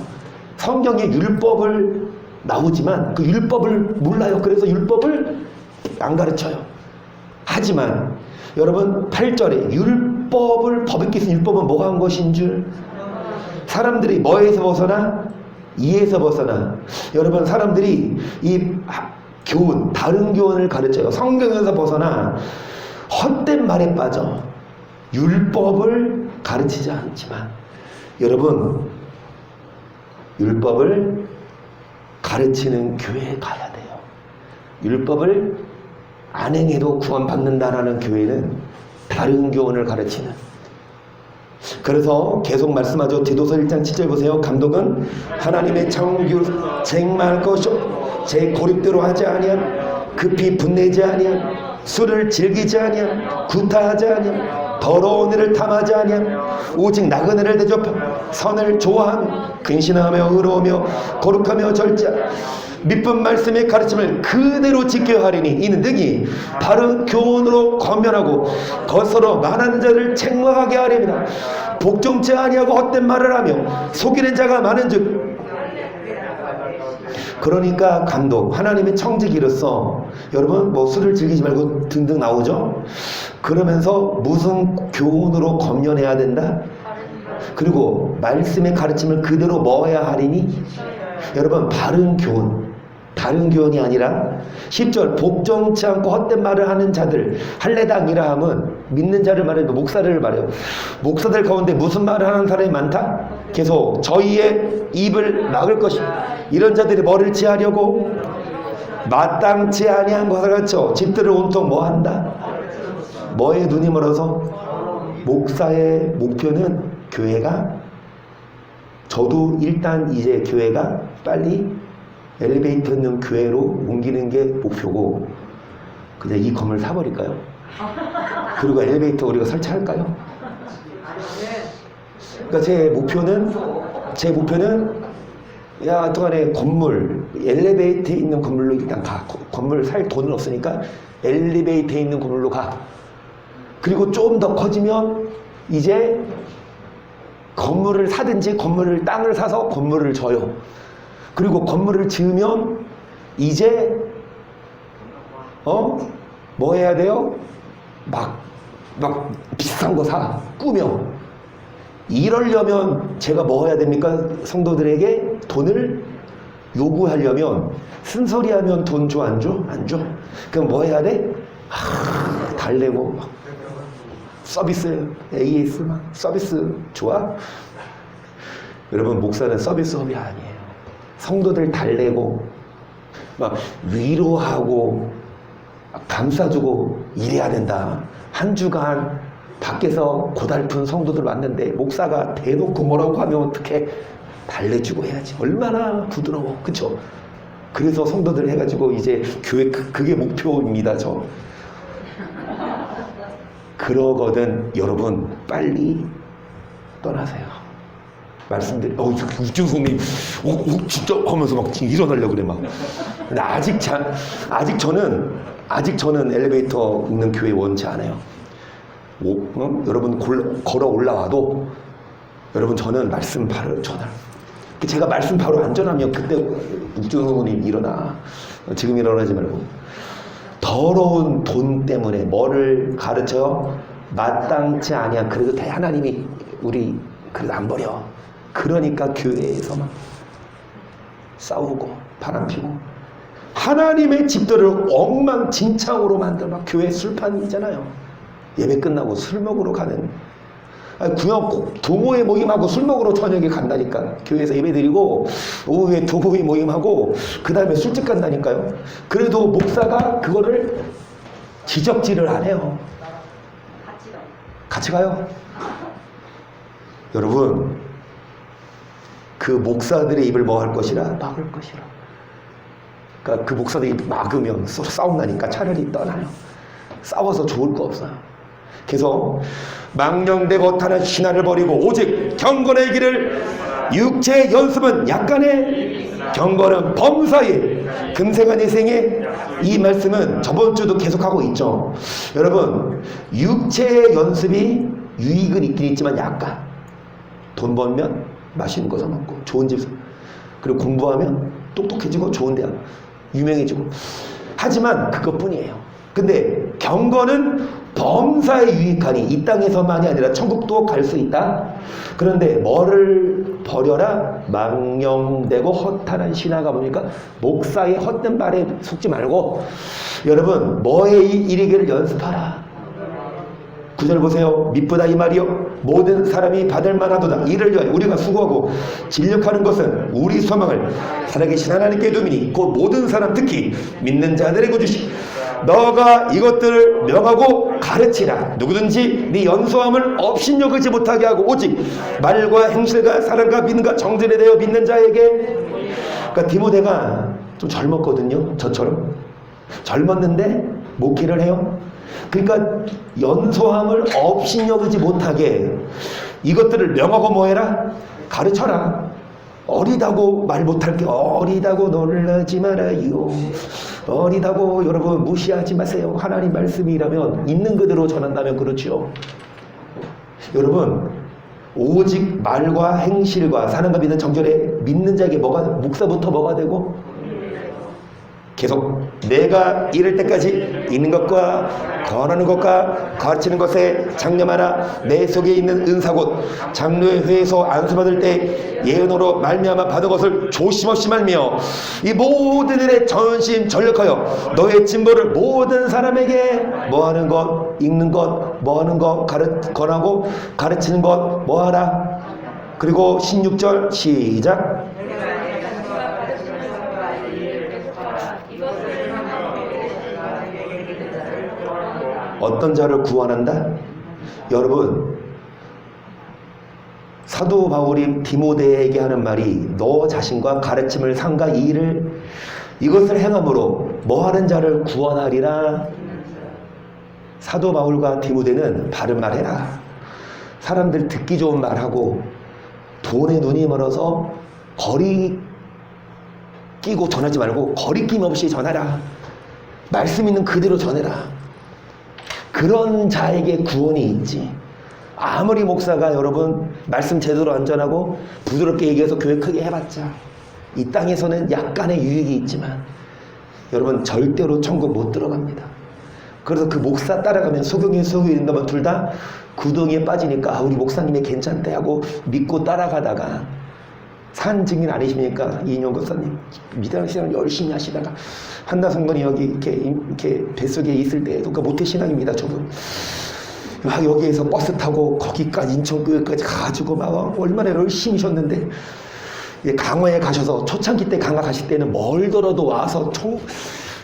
성경에 율법을 나오지만 그 율법을 몰라요. 그래서 율법을 안 가르쳐요. 하지만 여러분 8절에 율법을 법 있게 쓴 율법은 뭐가 한 것인 줄. 사람들이 뭐에서 벗어나? 이에서 벗어나. 여러분 사람들이 이 교훈 다른 교훈을 가르쳐요. 성경에서 벗어나 헛된 말에 빠져 율법을 가르치지 않지만 여러분 율법을 가르치는 교회에 가야 돼요. 율법을 안 행해도 구원받는다라는 교회는 다른 교훈을 가르치는. 그래서 계속 말씀하죠. 디도서 1장 7절 보세요. 감독은 하나님의 정규 쟁말 것이요 제 고립대로 하지 아니함 급히 분내지 아니함 술을 즐기지 아니함 구타하지 아니함 더러운 일을 탐하지 아니함 오직 나그네를 대접하며 선을 좋아하며 근신하며 의로우며 거룩하며 절제하며 믿음 말씀의 가르침을 그대로 지켜야 하리니 이는 등이 바른 교훈으로 권면하고 겉으로 말하는 자를 책망하게 하렵니다. 복종치 아니하고 헛된 말을 하며 속이는 자가 많은즉. 그러니까 감독 하나님의 청지기로서 여러분 뭐 술을 즐기지 말고 등등 나오죠. 그러면서 무슨 교훈으로 권면해야 된다. 그리고 말씀의 가르침을 그대로 먹어야 하리니 여러분 바른 교훈 다른 교훈이 아니라 10절 복종치 않고 헛된 말을 하는 자들 할례당이라 함은 믿는 자를 말해도 목사들을 말해요. 목사들 가운데 무슨 말을 하는 사람이 많다? 계속 저희의 입을 막을 것이다. 이런 자들이 뭐를 취하려고? 마땅치 아니한 것을 가르쳐 집들을 온통 뭐 한다? 뭐에 눈이 멀어서? 목사의 목표는 교회가 저도 일단 이제 교회가 빨리 엘리베이터 있는 교회로 옮기는 게 목표고 그냥 이 건물 사버릴까요? 그리고 엘리베이터 우리가 설치할까요? 그러니까 제 목표는 야 또한에 건물 엘리베이터에 있는 건물로 일단 가. 건물 살 돈은 없으니까 엘리베이터에 있는 건물로 가. 그리고 좀 더 커지면 이제 건물을 사든지 땅을 사서 건물을 져요. 그리고 건물을 지으면 이제 뭐 해야 돼요? 막 비싼 거 사, 꾸며. 이러려면 제가 뭐 해야 됩니까? 성도들에게 돈을 요구하려면 쓴소리하면 돈 줘, 안 줘? 안 줘. 그럼 뭐 해야 돼? 달래고 서비스, AS 막 서비스 좋아? 여러분, 목사는 서비스업이 아니에요. 성도들 달래고 막 위로하고 감싸주고 이래야 된다. 한 주간 밖에서 고달픈 성도들 왔는데 목사가 대놓고 뭐라고 하면 어떻게 달래주고 해야지. 얼마나 부드러워. 그쵸? 그래서 성도들 해가지고 이제 교회 그게 목표입니다. 저 그러거든. 여러분 빨리 떠나세요. 말씀드려. 육준성님 진짜 하면서 막 일어나려고 그래 막. 근데 아직 저는 엘리베이터 있는 교회 원치 않아요. 여러분 걸어 올라와도 여러분 저는 말씀 바로 전할. 제가 말씀 바로 안 전하면 그때 육준성님 일어나. 지금 일어나지 말고. 더러운 돈 때문에 뭐를 가르쳐? 마땅치 아니야. 그래도 하나님이 우리 그래도 안 버려. 그러니까 교회에서 막 싸우고 바람피고 하나님의 집들을 엉망진창으로 만들어. 막 교회 술판이잖아요. 예배 끝나고 술 먹으러 가는. 그냥 동호회 모임하고 술 먹으러 저녁에 간다니까. 교회에서 예배 드리고 오후에 동호회 모임하고 그 다음에 술집 간다니까요. 그래도 목사가 그거를 지적질을 안 해요. 같이 가요. 여러분, 그 목사들의 입을 뭐 할 것이라? 막을 것이라. 그러니까 그 목사들의 입을 막으면 서로 싸운다니까. 차라리 떠나요. 싸워서 좋을 거 없어요. 그래서 망령되고 허탄한 신화를 버리고 오직 경건의 길을. 육체의 연습은 약간의, 경건은 범사에. 금생한 인생에 이 말씀은 저번 주도 계속하고 있죠. 여러분, 육체의 연습이 유익은 있긴 있지만 약간. 돈 벌면 맛있는 거 사 먹고 좋은 집, 그리고 공부하면 똑똑해지고 좋은 대학 유명해지고. 하지만 그것뿐이에요. 근데 경건은 범사에 유익하니 이 땅에서만이 아니라 천국도 갈 수 있다. 그런데 뭐를 버려라? 망령되고 허탄한 신화가 뭡니까? 목사의 헛된 말에 속지 말고 여러분 뭐에 이르기를 연습하라. 9절 보세요. 미쁘다 이 말이요 모든 사람이 받을 만하도다. 이를 위하여 우리가 수고하고 진력하는 것은 우리 소망을 살아계신 하나님께 두미니 곧 모든 사람 특히 믿는 자들에게 주시. 너가 이것들을 명하고 가르치라. 누구든지 네 연소함을 업신여기지 못하게 하고 오직 말과 행실과 사랑과 믿음과 정절에 대하여 믿는 자에게. 그러니까 디모데가 좀 젊었거든요. 저처럼 젊었는데 목회를 해요. 그러니까 연소함을 업신여기지 못하게 이것들을 명하고 뭐해라? 가르쳐라. 어리다고 말 못할 게 어리다고 놀라지 말아요. 어리다고 여러분 무시하지 마세요. 하나님 말씀이라면 있는 그대로 전한다면 그렇죠. 여러분 오직 말과 행실과 사랑과 믿는 정절에 믿는 자에게 뭐가, 목사부터 뭐가 되고 계속 내가 이럴 때까지 있는 것과 권하는 것과 가르치는 것에 장념하라. 내 속에 있는 은사 곧 장로의 회에서 안수받을 때 예언으로 말미암아 받은 것을 조심없이 말미어 이 모든 일에 전심 전력하여 너의 진보를 모든 사람에게 뭐하는 것, 읽는 것, 뭐하는 것, 권하고 가르치는 것 뭐하라. 그리고 16절 시작. 어떤 자를 구원한다? 여러분 사도 바울이 디모데에게 하는 말이 너 자신과 가르침을 삼가 이 일을 이것을 행함으로 뭐하는 자를 구원하리라. 사도 바울과 디모데는 바른 말 해라. 사람들 듣기 좋은 말하고 돈에 눈이 멀어서 거리 끼고 전하지 말고 거리낌 없이 전하라. 말씀 있는 그대로 전해라. 그런 자에게 구원이 있지. 아무리 목사가 여러분 말씀 제대로 안전하고 부드럽게 얘기해서 교회 크게 해봤자 이 땅에서는 약간의 유익이 있지만 여러분 절대로 천국 못 들어갑니다. 그래서 그 목사 따라가면 소경이 소경이 된다면 둘 다 구덩이에 빠지니까 우리 목사님이 괜찮대 하고 믿고 따라가다가 산 증인 아니십니까? 이인용 목사님 미대학 신앙을 열심히 하시다가 한나성건이 여기 이렇게 뱃속에 있을 때에도 그 모태신앙입니다. 저분 막 여기에서 버스 타고 거기까지 인천교회까지 가지고 막 얼마나 열심히 하셨는데 강화에 가셔서 초창기 때 강화 가실 때는 멀더라도 와서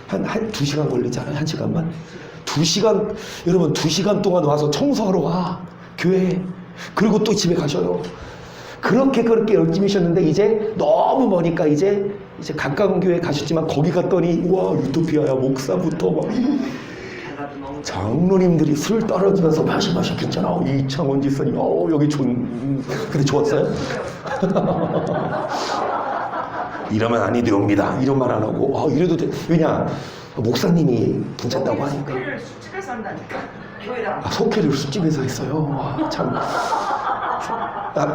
한 2시간 걸리잖아요. 1시간만 2시간 여러분 2시간 동안 와서 청소하러 와 교회에. 그리고 또 집에 가셔요. 그렇게 열심히 하셨는데 이제 너무 머니까 이제 가까운 교회에 가셨지만 거기 갔더니 와 유토피아야. 목사부터 막 장로님들이 술 떨어지면서 마셔 괜찮아. 이창원 지사님 여기 근데 좋았어요? 이러면 아니 되옵니다. 이런 말 안 하고 이래도 돼. 왜냐 목사님이 괜찮다고 하니까. 속회를 술집에서 한다니까 교회랑. 속회를 술집에서 했어요.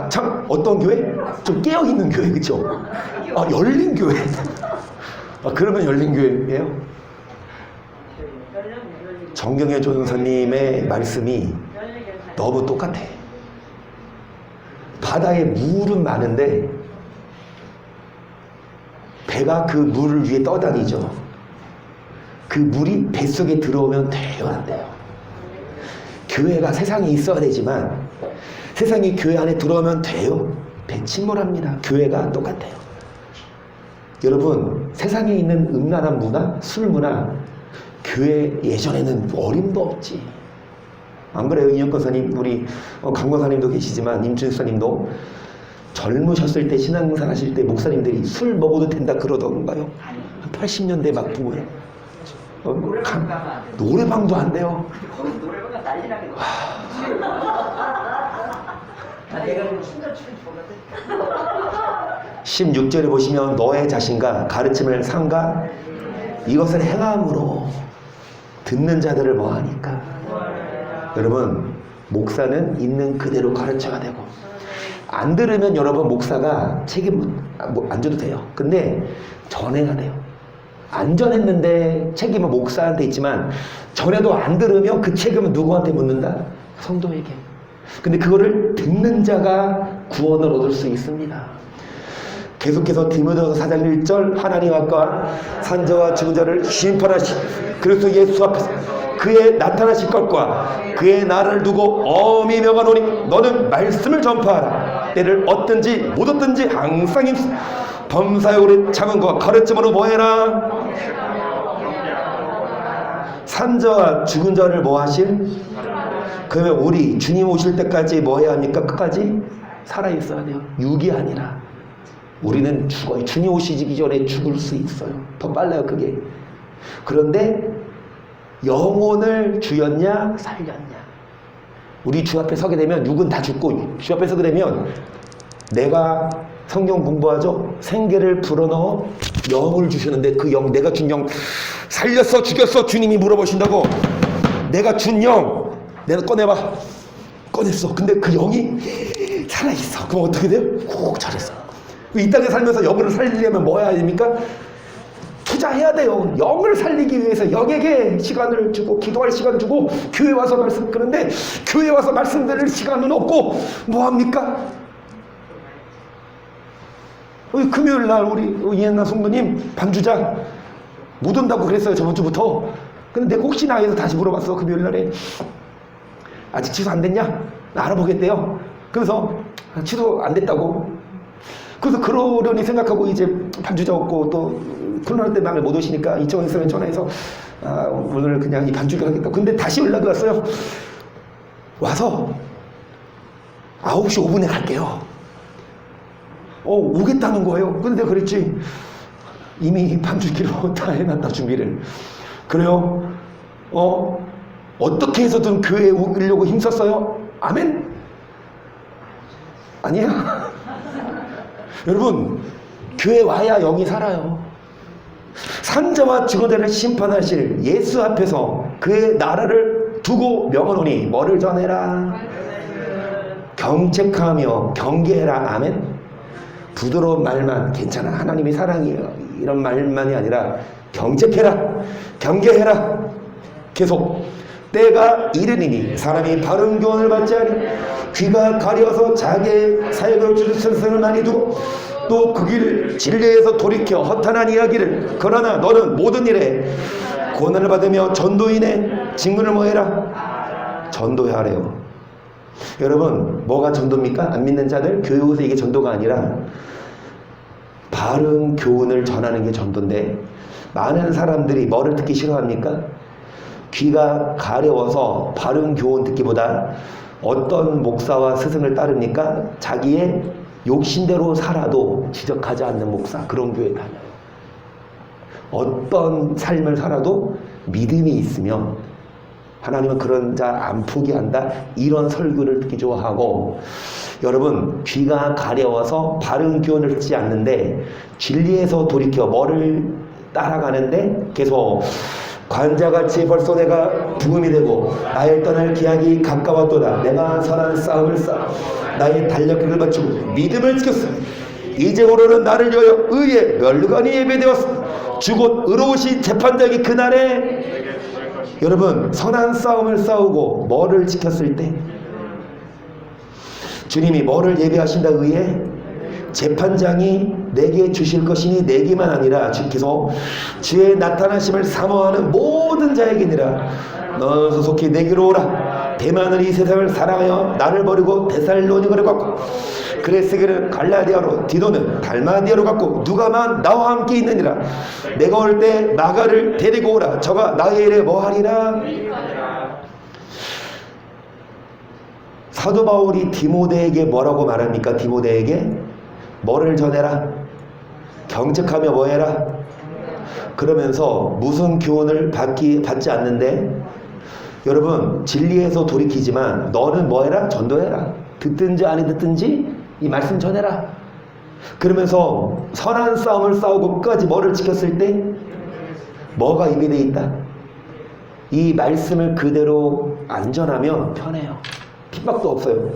참 어떤 교회? 좀 깨어있는 교회 그쵸? 열린 교회. 그러면 열린 교회예요? 정경혜 전사님의 말씀이 너무 똑같아. 바다에 물은 많은데 배가 그 물을 위에 떠다니죠. 그 물이 뱃속에 들어오면 돼요, 안 돼요? 교회가 세상에 있어야 되지만 세상이 교회 안에 들어오면 돼요? 배 침몰합니다. 교회가 똑같아요. 여러분 세상에 있는 음란한 문화, 술 문화 교회 예전에는 어림도 없지. 안 그래요? 이영 권사님, 우리 강 권사님도 계시지만 임준사님도 젊으셨을 때 신앙생활 하실 때 목사님들이 술 먹어도 된다 그러던가요? 80년대 막 보면 노래방도 안 돼요. 거기 노래방가 난리 나게. 내가 춤도 추는 좋거든. 16절에 보시면 너의 자신과 가르침을 삼가 이것을 행함으로 듣는 자들을 뭐하니까. 여러분 목사는 있는 그대로 가르쳐야 되고 안 들으면 여러분 목사가 책임 안 져도 돼요. 근데 전해야 돼요. 안 전했는데 책임은 목사한테 있지만 전해도 안 들으면 그 책임은 누구한테 묻는다? 성도에게. 근데 그거를 듣는 자가 구원을 얻을 수 있습니다. 계속해서 디모데후서 4장 1절 하나님 앞과 산자와 죽은 자를 심판하시 그리스도 예수 앞에서 그의 나타나실 것과 그의 나라를 두고 엄히 명하노니 너는 말씀을 전파하라. 때를 얻든지 못 얻든지 항상 범사에 오래 참은 것과 가르침으로 뭐해라. 산자와 죽은 자를 뭐하실? 그러면 우리 주님 오실 때까지 뭐해야 합니까? 끝까지 살아있어야 돼요. 육이 아니라 우리는 죽어요. 주님 오시기 전에 죽을 수 있어요. 더 빨라요 그게. 그런데 영혼을 주였냐 살렸냐. 우리 주 앞에 서게 되면 육은 다 죽고 주 앞에 서게 되면 내가 성경 공부하죠. 생계를 불어넣어 영을 주시는데 그 영, 내가 준 영 살렸어 죽였어 주님이 물어보신다고. 내가 준 영 내가 꺼내봐. 꺼냈어. 근데 그 영이 살아있어. 그럼 어떻게 돼요? 꼭 잘했어. 이 땅에 살면서 영을 살리려면 뭐 해야 됩니까? 투자해야 돼요. 영을 살리기 위해서 영에게 시간을 주고 기도할 시간 주고 교회 와서 말씀. 그런데 교회 와서 말씀 드릴 시간은 없고 뭐합니까? 금요일날 우리 이해나 성도님 반주자 못 온다고 그랬어요. 저번주부터. 근데 내가 혹시나 해서 다시 물어봤어. 금요일날에 아직 취소 안 됐냐? 알아보겠대요. 그래서 취소 안 됐다고. 그래서 그러려니 생각하고 이제 반주자 없고 또 코로나 때 남에 못 오시니까 이청원 선생님 전화해서 오늘 그냥 이 반주기로 하겠다. 근데 다시 연락이 왔어요. 와서 9시 5분에 갈게요. 오겠다는 거예요. 근데 내가 그랬지. 이미 반주기로 다 해놨다 준비를. 그래요? 어떻게 해서든 교회에 오려고 힘썼어요? 아멘? 아니야? 여러분 교회 와야 영이 살아요. 산자와 죽은 자를 심판하실 예수 앞에서 그의 나라를 두고 명하노니 뭐를 전해라? 경책하며 경계해라. 아멘. 부드러운 말만 괜찮아, 하나님이 사랑이에요, 이런 말만이 아니라 경책해라, 경계해라. 계속 때가 이르니니 사람이 바른 교훈을 받지 아니 귀가 가려서 자기의 사역을 주선을 많이 두고 또 그 길을 진리에서 돌이켜 허탄한 이야기를. 그러나 너는 모든 일에 고난을 받으며 전도인의 직분을 뭐해라? 전도하래요. 여러분, 뭐가 전도입니까? 안 믿는 자들 교회에서 이게 전도가 아니라 바른 교훈을 전하는 게 전도인데, 많은 사람들이 뭐를 듣기 싫어합니까? 귀가 가려워서 바른 교훈 듣기보다 어떤 목사와 스승을 따릅니까? 자기의 욕심대로 살아도 지적하지 않는 목사, 그런 교회 다녀요. 어떤 삶을 살아도 믿음이 있으면 하나님은 그런 자 안 포기한다, 이런 설교를 듣기 좋아하고, 여러분, 귀가 가려워서 바른 교훈을 듣지 않는데 진리에서 돌이켜 뭐를 따라가는데 계속 관자같이 벌써 내가 부음이 되고 나의 떠날 기약이 가까웠도다. 내가 선한 싸움을 싸워 나의 달력을 마치고 믿음을 지켰어. 이제로는 나를 위하여 의의 멸류관이 예배되었어. 주곧 의로우신 재판장이 그날에, 여러분, 선한 싸움을 싸우고 뭐를 지켰을 때 주님이 뭐를 예배하신다? 의의 재판장이 내게 주실 것이니 내게만 아니라 주께서 주의 나타나심을 사모하는 모든 자에게니라. 너는 소속히 내게로 오라. 대만은 이 세상을 사랑하여 나를 버리고 데살로니가를 갖고 그레스게를 갈라디아로, 디도는 달마디아로 갖고 누가만 나와 함께 있느니라. 내가 올 때 나가를 데리고 오라. 저가 나의 일에 뭐하리라? 사도 바울이 디모데에게 뭐라고 말합니까? 디모데에게 뭐를 전해라? 경책하며 뭐해라? 그러면서 무슨 교훈을 받지 않는데, 여러분, 진리에서 돌이키지만 너는 뭐해라? 전도해라. 듣든지 안 듣든지 이 말씀 전해라. 그러면서 선한 싸움을 싸우고 끝까지 뭐를 지켰을 때 뭐가 입에 돼 있다? 이 말씀을 그대로 안 전하면 편해요. 핍박도 없어요.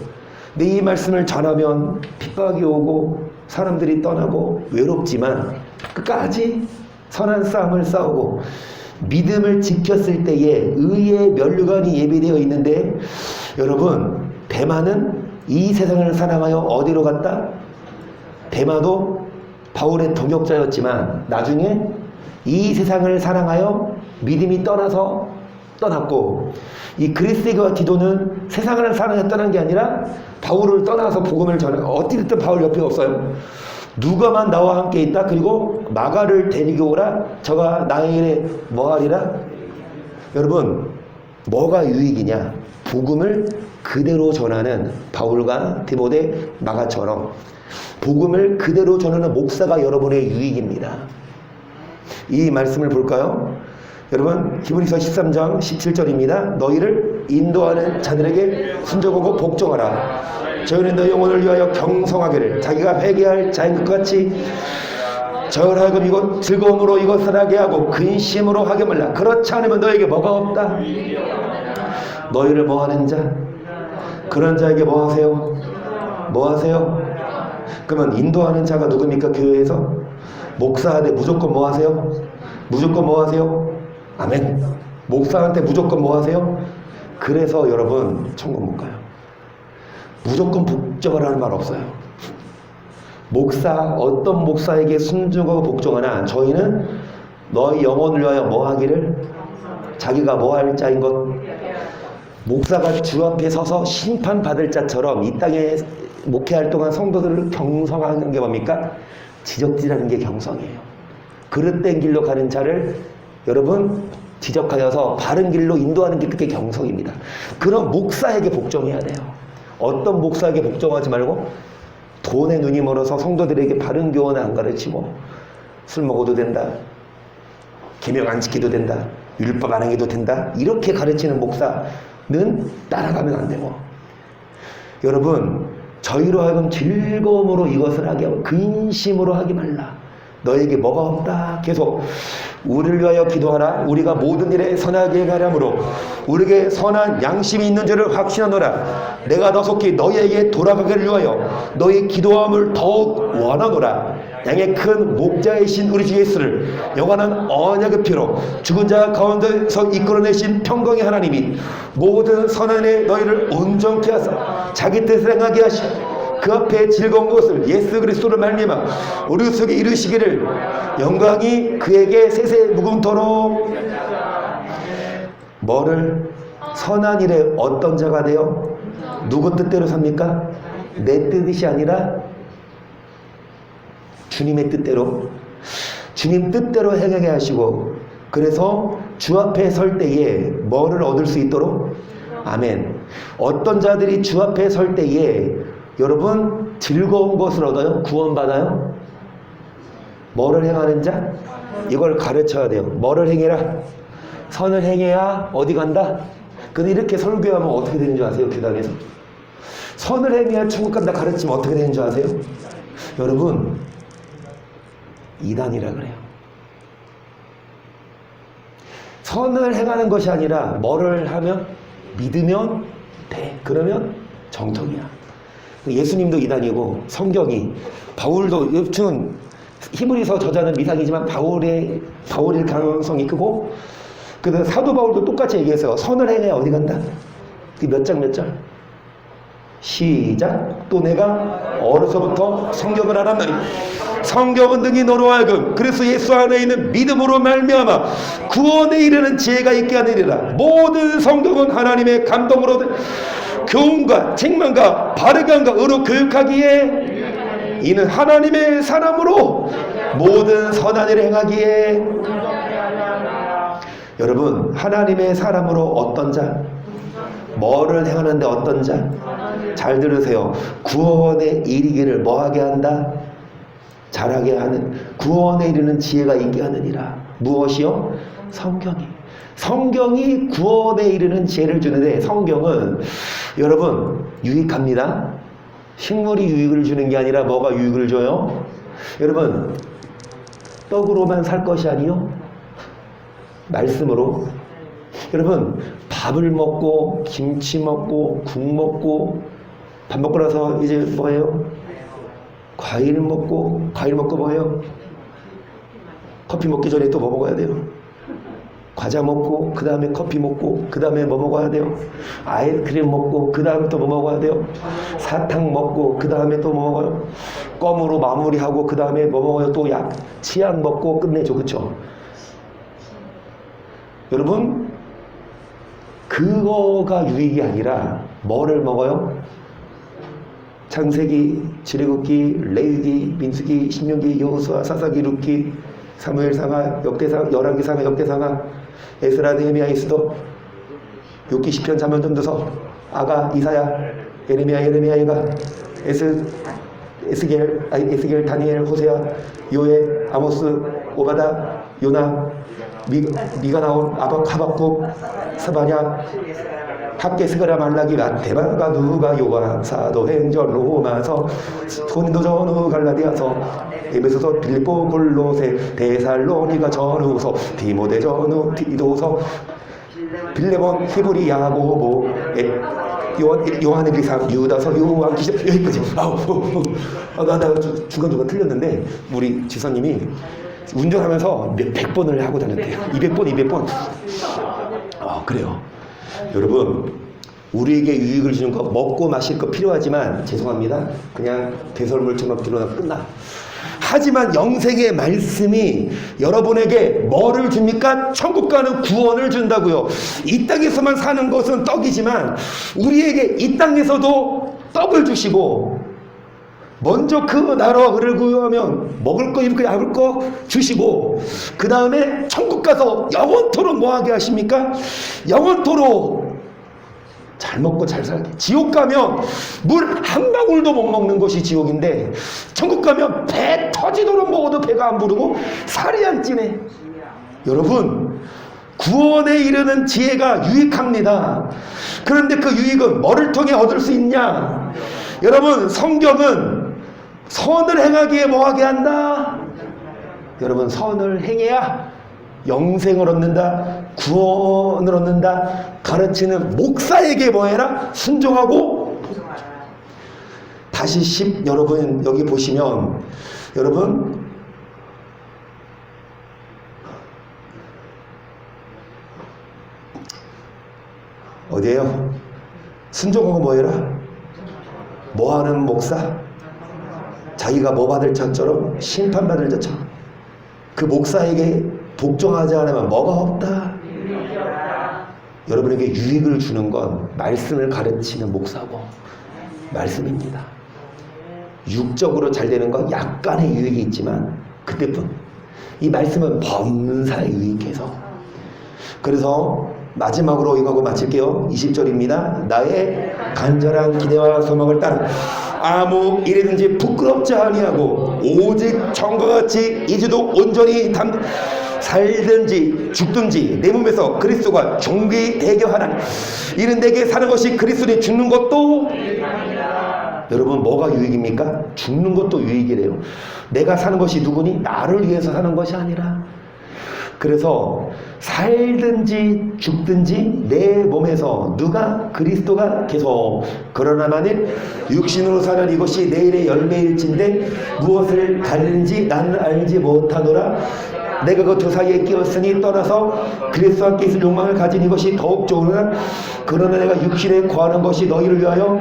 근데 이 말씀을 전하면 핍박이 오고 사람들이 떠나고 외롭지만 끝까지 선한 싸움을 싸우고 믿음을 지켰을 때에 의의 면류관이 예비되어 있는데, 여러분, 대마는 이 세상을 사랑하여 어디로 갔다? 대마도 바울의 동역자였지만 나중에 이 세상을 사랑하여 믿음이 떠났고, 이 그리스도와 디도는 세상을 사랑하여 떠난 게 아니라 바울을 떠나서 복음을 전해. 어찌 됐든 바울 옆에 없어요. 누가만 나와 함께 있다. 그리고 마가를 데리고 오라. 저가 나의 일에 뭐하리라? 여러분, 뭐가 유익이냐? 복음을 그대로 전하는 바울과 디모데, 마가처럼 복음을 그대로 전하는 목사가 여러분의 유익입니다. 이 말씀을 볼까요? 여러분, 히브리서 13장 17절입니다. 너희를 인도하는 자들에게 순종하고 복종하라. 저희는 너희 영혼을 위하여 경성하기를 자기가 회개할 자인 것 같이 저를 하여금 이곳 즐거움으로 이것을 하게 하고 근심으로 하게 말라. 그렇지 않으면 너에게 뭐가 없다? 너희를 뭐하는 자? 그런 자에게 뭐하세요? 뭐하세요? 그러면 인도하는 자가 누굽니까? 교회에서 목사한테 무조건 뭐하세요? 무조건 뭐하세요? 아멘. 목사한테 무조건 뭐하세요? 그래서 여러분 천국 못 가요. 무조건 복종하라는 말 없어요. 어떤 목사에게 순종하고 복종하나 저희는 너희 영혼을 위하여 뭐하기를 자기가 뭐할 자인 것. 목사가 주 앞에 서서 심판받을 자처럼 이 땅에 목회할 동안 성도들을 경성하는 게 뭡니까? 지적질하는 게 경성이에요. 그릇된 길로 가는 자를 여러분 지적하여서 바른 길로 인도하는 게 그게 경성입니다. 그런 목사에게 복종해야 돼요. 어떤 목사에게 복종하지 말고 돈에 눈이 멀어서 성도들에게 바른 교훈을 안 가르치고 술 먹어도 된다, 계명 안 지켜도 된다, 율법 안 행해도 된다, 이렇게 가르치는 목사는 따라가면 안 되고, 여러분, 저희로 하여금 즐거움으로 이것을 하게 하고 근심으로 하지 말라. 너에게 뭐가 없다. 계속 우리를 위하여 기도하라. 우리가 모든 일에 선하게 행하려므로 우리에게 선한 양심이 있는 줄을 확신하노라. 내가 더 속히 너희에게 돌아가기를 위하여 너희 기도함을 더욱 원하노라. 양의 큰 목자이신 우리 주 예수를 영원한 언약의 피로 죽은 자 가운데서 이끌어내신 평강의 하나님이 모든 선한 에 너희를 온전케 하사 자기 뜻을 행하게 하시고 그 앞에 즐거운 것을 예수 그리스도를 말미암아 우리 속에 이루시기를 영광이 그에게 세세 무궁토록. 뭐를? 선한 일에 어떤 자가 되어 누구 뜻대로 삽니까? 내 뜻이 아니라 주님의 뜻대로, 주님 뜻대로 행하게 하시고, 그래서 주 앞에 설 때에 뭐를 얻을 수 있도록? 아멘. 어떤 자들이 주 앞에 설 때에 여러분 즐거운 것을 얻어요? 구원받아요? 뭐를 행하는 자? 이걸 가르쳐야 돼요. 뭐를 행해라? 선을 행해야 어디 간다? 근데 이렇게 설교하면 어떻게 되는 줄 아세요? 교단에서 선을 행해야 천국 간다 가르치면 어떻게 되는 줄 아세요? 여러분 이단이라 그래요. 선을 행하는 것이 아니라 뭐를 하면? 믿으면 돼. 그러면 정통이야. 예수님도 이단이고 성경이 바울도 여튼 히브리서 저자는 미상이지만 바울일 가능성이 크고 그 사도 바울도 똑같이 얘기했어요. 선을 행해야 어디 간다? 몇 장 몇 절? 시작. 또 내가 어려서부터 성경을 알았나니 성경은 능히 너로 하여금 그래서 예수 안에 있는 믿음으로 말미암아 구원에 이르는 지혜가 있게 하느니라. 모든 성경은 하나님의 감동으로 교훈과 책망과 바르게 함과 의로 교육하기에 이는 하나님의 사람으로 모든 선한 일을 행하기에. 여러분 하나님의 사람으로 어떤 자? 뭐를 행하는데 어떤 자? 잘 들으세요. 구원에 이르기를 뭐하게 한다? 잘하게 하는, 구원에 이르는 지혜가 있게 하느니라. 무엇이요? 성경이. 성경이 구원에 이르는 지혜를 주는데 성경은 여러분 유익합니다. 식물이 유익을 주는 게 아니라 뭐가 유익을 줘요? 여러분 떡으로만 살 것이 아니요 말씀으로. 여러분 밥을 먹고 김치 먹고 국 먹고 밥 먹고 나서 이제 뭐예요? 과일 먹고 뭐예요? 커피 먹기 전에 또 뭐 먹어야 돼요? 과자 먹고 그 다음에 커피 먹고 그 다음에 뭐 먹어야 돼요? 아이스크림 먹고 그 다음에 또 뭐 먹어야 돼요? 사탕 먹고 그 다음에 또 뭐 먹어요? 껌으로 마무리하고 그 다음에 뭐 먹어요? 또 약, 치약 먹고 끝내죠. 그쵸? 여러분 그거가 유익이 아니라 뭐를 먹어요? 창세기, 출애굽기, 레위기, 민수기, 신명기, 여호수아, 사사기, 룻기, 사무엘상하, 역대상, 열왕기상하, 역대상하, 에스라, 느헤미야, 에스더, 욥기, 시편, 잠언, 전도서, 아가, 이사야, 예레미야, 예가, 에스겔, 다니엘, 호세아, 요엘, 아모스, 오바다, 요나, 미가 나온 하박국, 사바냐, 학계, 스가랴, 말라기, 마태마가, 누가, 요한, 사도행전, 로마서, 고린도, 전후, 갈라디아서, 에베소서, 빌립보, 골로새, 데살로니가, 전후서, 디모데, 전후, 디도서, 빌레몬, 히브리, 야고보, 요한의 비상, 유다서, 요한기시, 여기까지. 나 중간중간 틀렸는데 우리 지사님이 운전하면서 100번을 하고 다녔대요. 200번. 그래요. 여러분 우리에게 유익을 주는 거, 먹고 마실 거 필요하지만 죄송합니다. 그냥 배설물처럼 들어나 끝나. 하지만 영생의 말씀이 여러분에게 뭐를 줍니까? 천국 가는 구원을 준다고요. 이 땅에서만 사는 것은 떡이지만 우리에게 이 땅에서도 떡을 주시고 먼저 그 나라와 그를 구하면 먹을 거, 입을 거, 입을 거 주시고 그 다음에 천국 가서 영원토록 뭐하게 하십니까? 영원토록 잘 먹고 잘 살게. 지옥 가면 물 한 방울도 못 먹는 것이 지옥인데 천국 가면 배 터지도록 먹어도 배가 안 부르고 살이 안 찌네. 여러분 구원에 이르는 지혜가 유익합니다. 그런데 그 유익은 뭐를 통해 얻을 수 있냐? 여러분 성경은 선을 행하기에 뭐하게 한다? 여러분 선을 행해야 영생을 얻는다, 구원을 얻는다. 가르치는 목사에게 뭐해라? 순종하고. 다시 여러분 여기 보시면 여러분 어디에요? 순종하고 뭐해라? 뭐하는 목사? 자기가 뭐 받을 자처럼 심판받을 자처럼. 그 목사에게 복종하지 않으면 뭐가 없다? 여러분에게 유익을 주는 건 말씀을 가르치는 목사고 말씀입니다. 육적으로 잘 되는 건 약간의 유익이 있지만 그때뿐. 이 말씀은 범사에 유익해서. 그래서 마지막으로 이거하고 마칠게요. 20절입니다. 나의 간절한 기대와 소망을 따라 아무 일이든지 부끄럽지 아니하고 오직 정과 같이 이제도 온전히 살든지 죽든지 내 몸에서 그리스도가 존귀되게 하나니 이는 내게 사는 것이 그리스도니 죽는 것도 여러분 뭐가 유익입니까? 죽는 것도 유익이래요. 내가 사는 것이 누구니? 나를 위해서 사는 것이 아니라. 그래서 살든지 죽든지 내 몸에서 누가 그리스도가 계속. 그러나 만일 육신으로 사는 이것이 내일의 열매일진데 무엇을 가리는지 나는 알지 못하노라. 내가 그 두 사이에 끼었으니 떠나서 그리스도와 함께 있을 욕망을 가진 이것이 더욱 좋으나 그러나 내가 육신에 거하는 것이 너희를 위하여.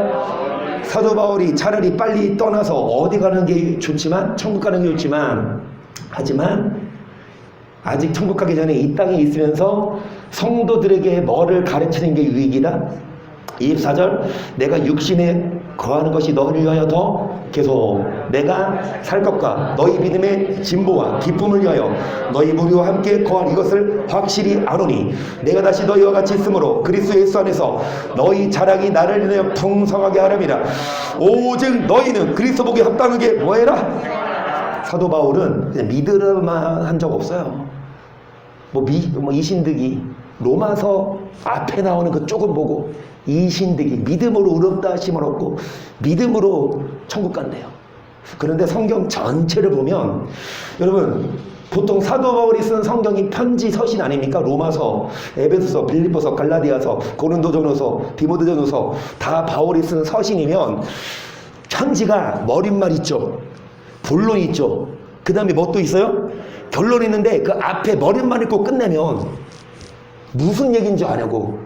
사도 바울이 차라리 빨리 떠나서 어디 가는 게 좋지만 천국 가는 게 좋지만 하지만 아직 천국 가기 전에 이 땅에 있으면서 성도들에게 뭐를 가르치는 게 유익이다. 24절 내가 육신에 거하는 것이 너희를 위하여 더 계속 내가 살 것과 너희 믿음의 진보와 기쁨을 위하여 너희 무리와 함께 거할 이것을 확실히 아노니 내가 다시 너희와 같이 있으므로 그리스도 예수 안에서 너희 자랑이 나를 인하여 풍성하게 하렵니다. 오직 너희는 그리스도 복에 합당하게 뭐해라. 사도 바울은 그냥 믿으려만 한 적 없어요. 뭐 이신득이 로마서 앞에 나오는 그 조금 보고 이신득이 믿음으로 의롭다 하심을 얻고 믿음으로 천국 간대요. 그런데 성경 전체를 보면 여러분 보통 사도 바울이 쓴 성경이 편지 서신 아닙니까? 로마서, 에베소서, 빌립보서, 갈라디아서, 고린도전후서, 디모데전후서 다 바울이 쓴 서신이면 편지가 머릿말 있죠. 본론 있죠. 그 다음에 뭐 또 있어요? 결론 있는데 그 앞에 머릿말 읽고 끝내면 무슨 얘기인 줄 아냐고.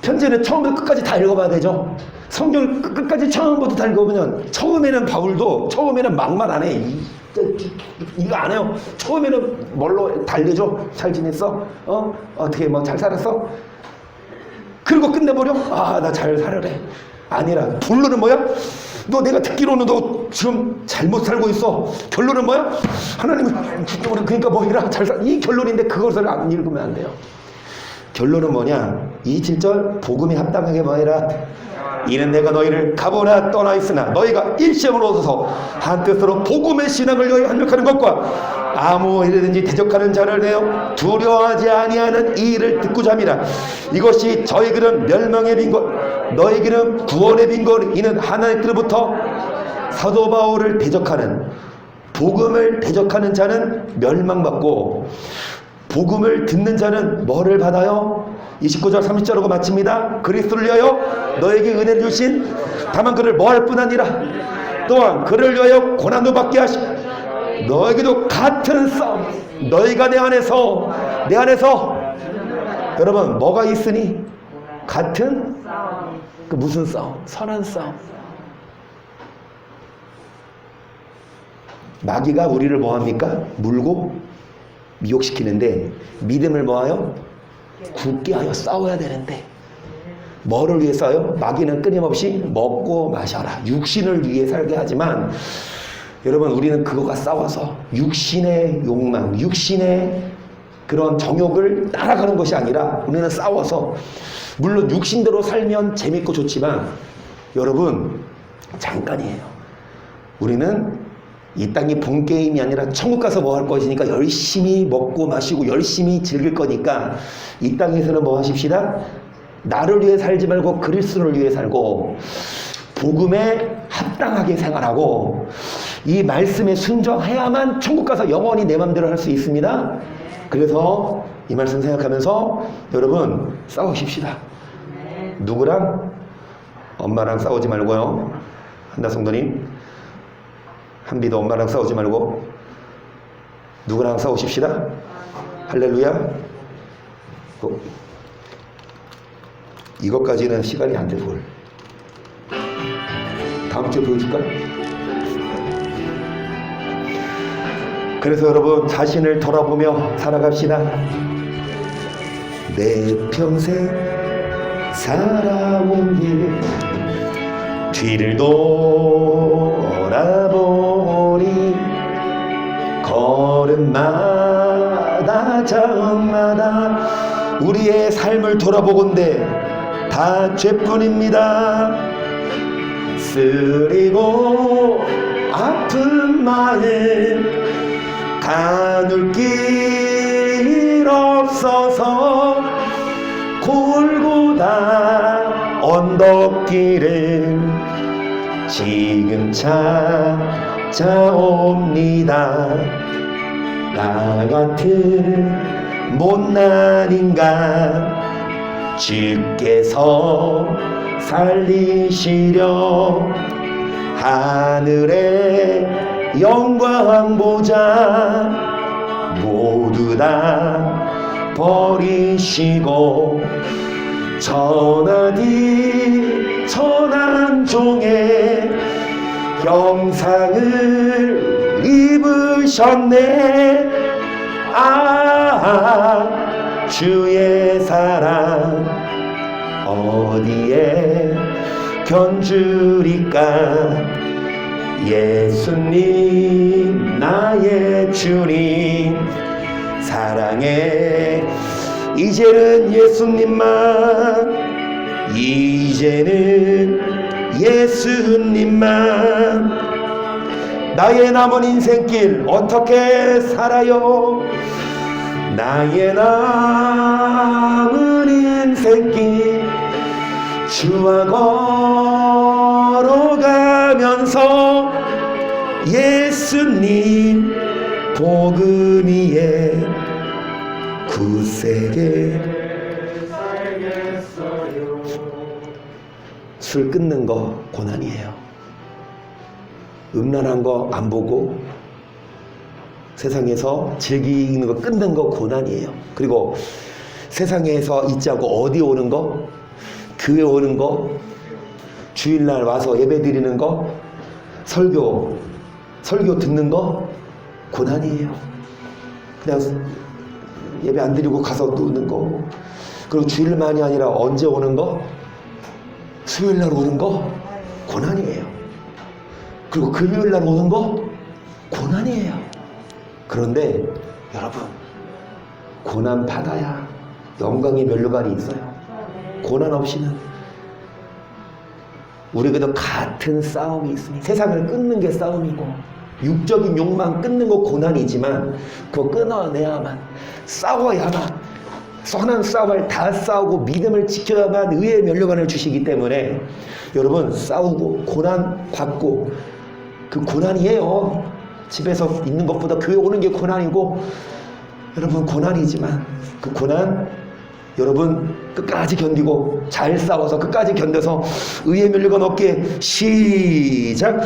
편지는 처음부터 끝까지 다 읽어봐야 되죠. 성경 끝까지 처음부터 다 읽어보면 처음에는 바울도 처음에는 막말 안 해. 이거 안 해요. 처음에는 뭘로 달래죠? 잘 지냈어? 어떻게 뭐 잘 살았어? 그리고 끝내버려? 아, 나 잘 살아래. 아니라 본론은 뭐야? 너 내가 듣기로는 너 지금 잘못 살고 있어. 결론은 뭐야? 하나님은 그러니까 뭐 해라. 잘 살. 이 결론인데 그것을 안 읽으면 안 돼요. 결론은 뭐냐? 27절 복음에 합당하게 뭐해라. 이는 내가 너희를 가보나 떠나 있으나 너희가 일시험을 얻어서 한뜻으로 복음의 신앙을 위하여 합력하는 것과 아무 일이든지 대적하는 자를 내어 두려워하지 아니하는 이 일을 듣고자 함이라. 이것이 저희들은 멸망의 빈것 너희에게는 구원의 빈것. 이는 하나님께로부터 사도 바울을 대적하는 복음을 대적하는 자는 멸망받고 복음을 듣는 자는 뭐를 받아요? 29절 30절하고 마칩니다. 그리스도를 위하여 너에게 은혜를 주신 다만 그를 뭐할 뿐 아니라 또한 그를 위하여 고난도 받게 하시고 너에게도 같은 싸움. 너희가 내 안에서 여러분 뭐가 있으니? 같은 그 무슨 싸움? 선한 싸움. 마귀가 우리를 뭐합니까? 물고 미혹시키는데 믿음을 뭐하여? 굳게 하여 싸워야 되는데 뭐를 위해 싸워요? 마귀는 끊임없이 먹고 마셔라. 육신을 위해 살게 하지만 여러분 우리는 그거가 싸워서 육신의 욕망, 육신의 그런 정욕을 따라가는 것이 아니라 우리는 싸워서 물론 육신대로 살면 재밌고 좋지만 여러분 잠깐이에요. 우리는 이 땅이 본 게임이 아니라 천국 가서 뭐 할 것이니까 열심히 먹고 마시고 열심히 즐길 거니까 이 땅에서는 뭐 하십시다? 나를 위해 살지 말고 그리스도를 위해 살고 복음에 합당하게 생활하고 이 말씀에 순종해야만 천국 가서 영원히 내 맘대로 할 수 있습니다. 그래서 이 말씀 생각하면서 여러분 싸우십시다. 누구랑? 엄마랑 싸우지 말고요. 한나 성도님, 한비도 엄마랑 싸우지 말고 누구랑 싸우십시다. 할렐루야. 이것까지는 시간이 안 돼 볼. 다음 주에 보여줄까? 그래서 여러분 자신을 돌아보며 살아갑시다. 내 평생 살아온 길 뒤를 돌아보니 걸음마다 장마다 우리의 삶을 돌아보건대 다 죄뿐입니다. 쓰리고 아픈 마음 가눌 길 없어서 골고다 언덕길을 지금 찾아옵니다. 나 같은 못난 인간 주께서 살리시려 하늘의 영광 보자 모두 다 버리시고 천하디 천한종의 형상을 입으셨네. 아 주의 사랑 어디에 견주리까. 예수님 나의 주님 사랑해. 이제는 예수님만 이제는 예수님만. 나의 남은 인생길 어떻게 살아요? 나의 남은 인생길 주와 걸어가면서 예수님 복음 위에 굳세게 술 끊는 거 고난이에요. 음란한 거 안 보고 세상에서 즐기는 거 끊는 거 고난이에요. 그리고 세상에서 있지 않고 어디 오는 거? 교회 오는 거? 주일날 와서 예배 드리는 거? 설교 듣는 거? 고난이에요. 그냥 예배 안 드리고 가서 노는 거. 그리고 주일만이 아니라 언제 오는 거? 수요일날 오는 거? 고난이에요. 그리고 금요일날 오는 거? 고난이에요. 그런데 여러분 고난 받아야 영광의 면류관이 있어요. 고난 없이는 우리에게도 같은 싸움이 있습니다. 세상을 끊는 게 싸움이고 육적인 욕망 끊는 거 고난이지만 그거 끊어내야만 싸워야만 선한 싸움을 다 싸우고 믿음을 지켜야만 의의 면류관을 주시기 때문에 여러분 싸우고 고난 받고 그 고난이에요. 집에서 있는 것보다 교회 오는 게 고난이고 여러분 고난이지만 그 고난 여러분 끝까지 견디고 잘 싸워서 끝까지 견뎌서 의의 면류관 얻게 시작.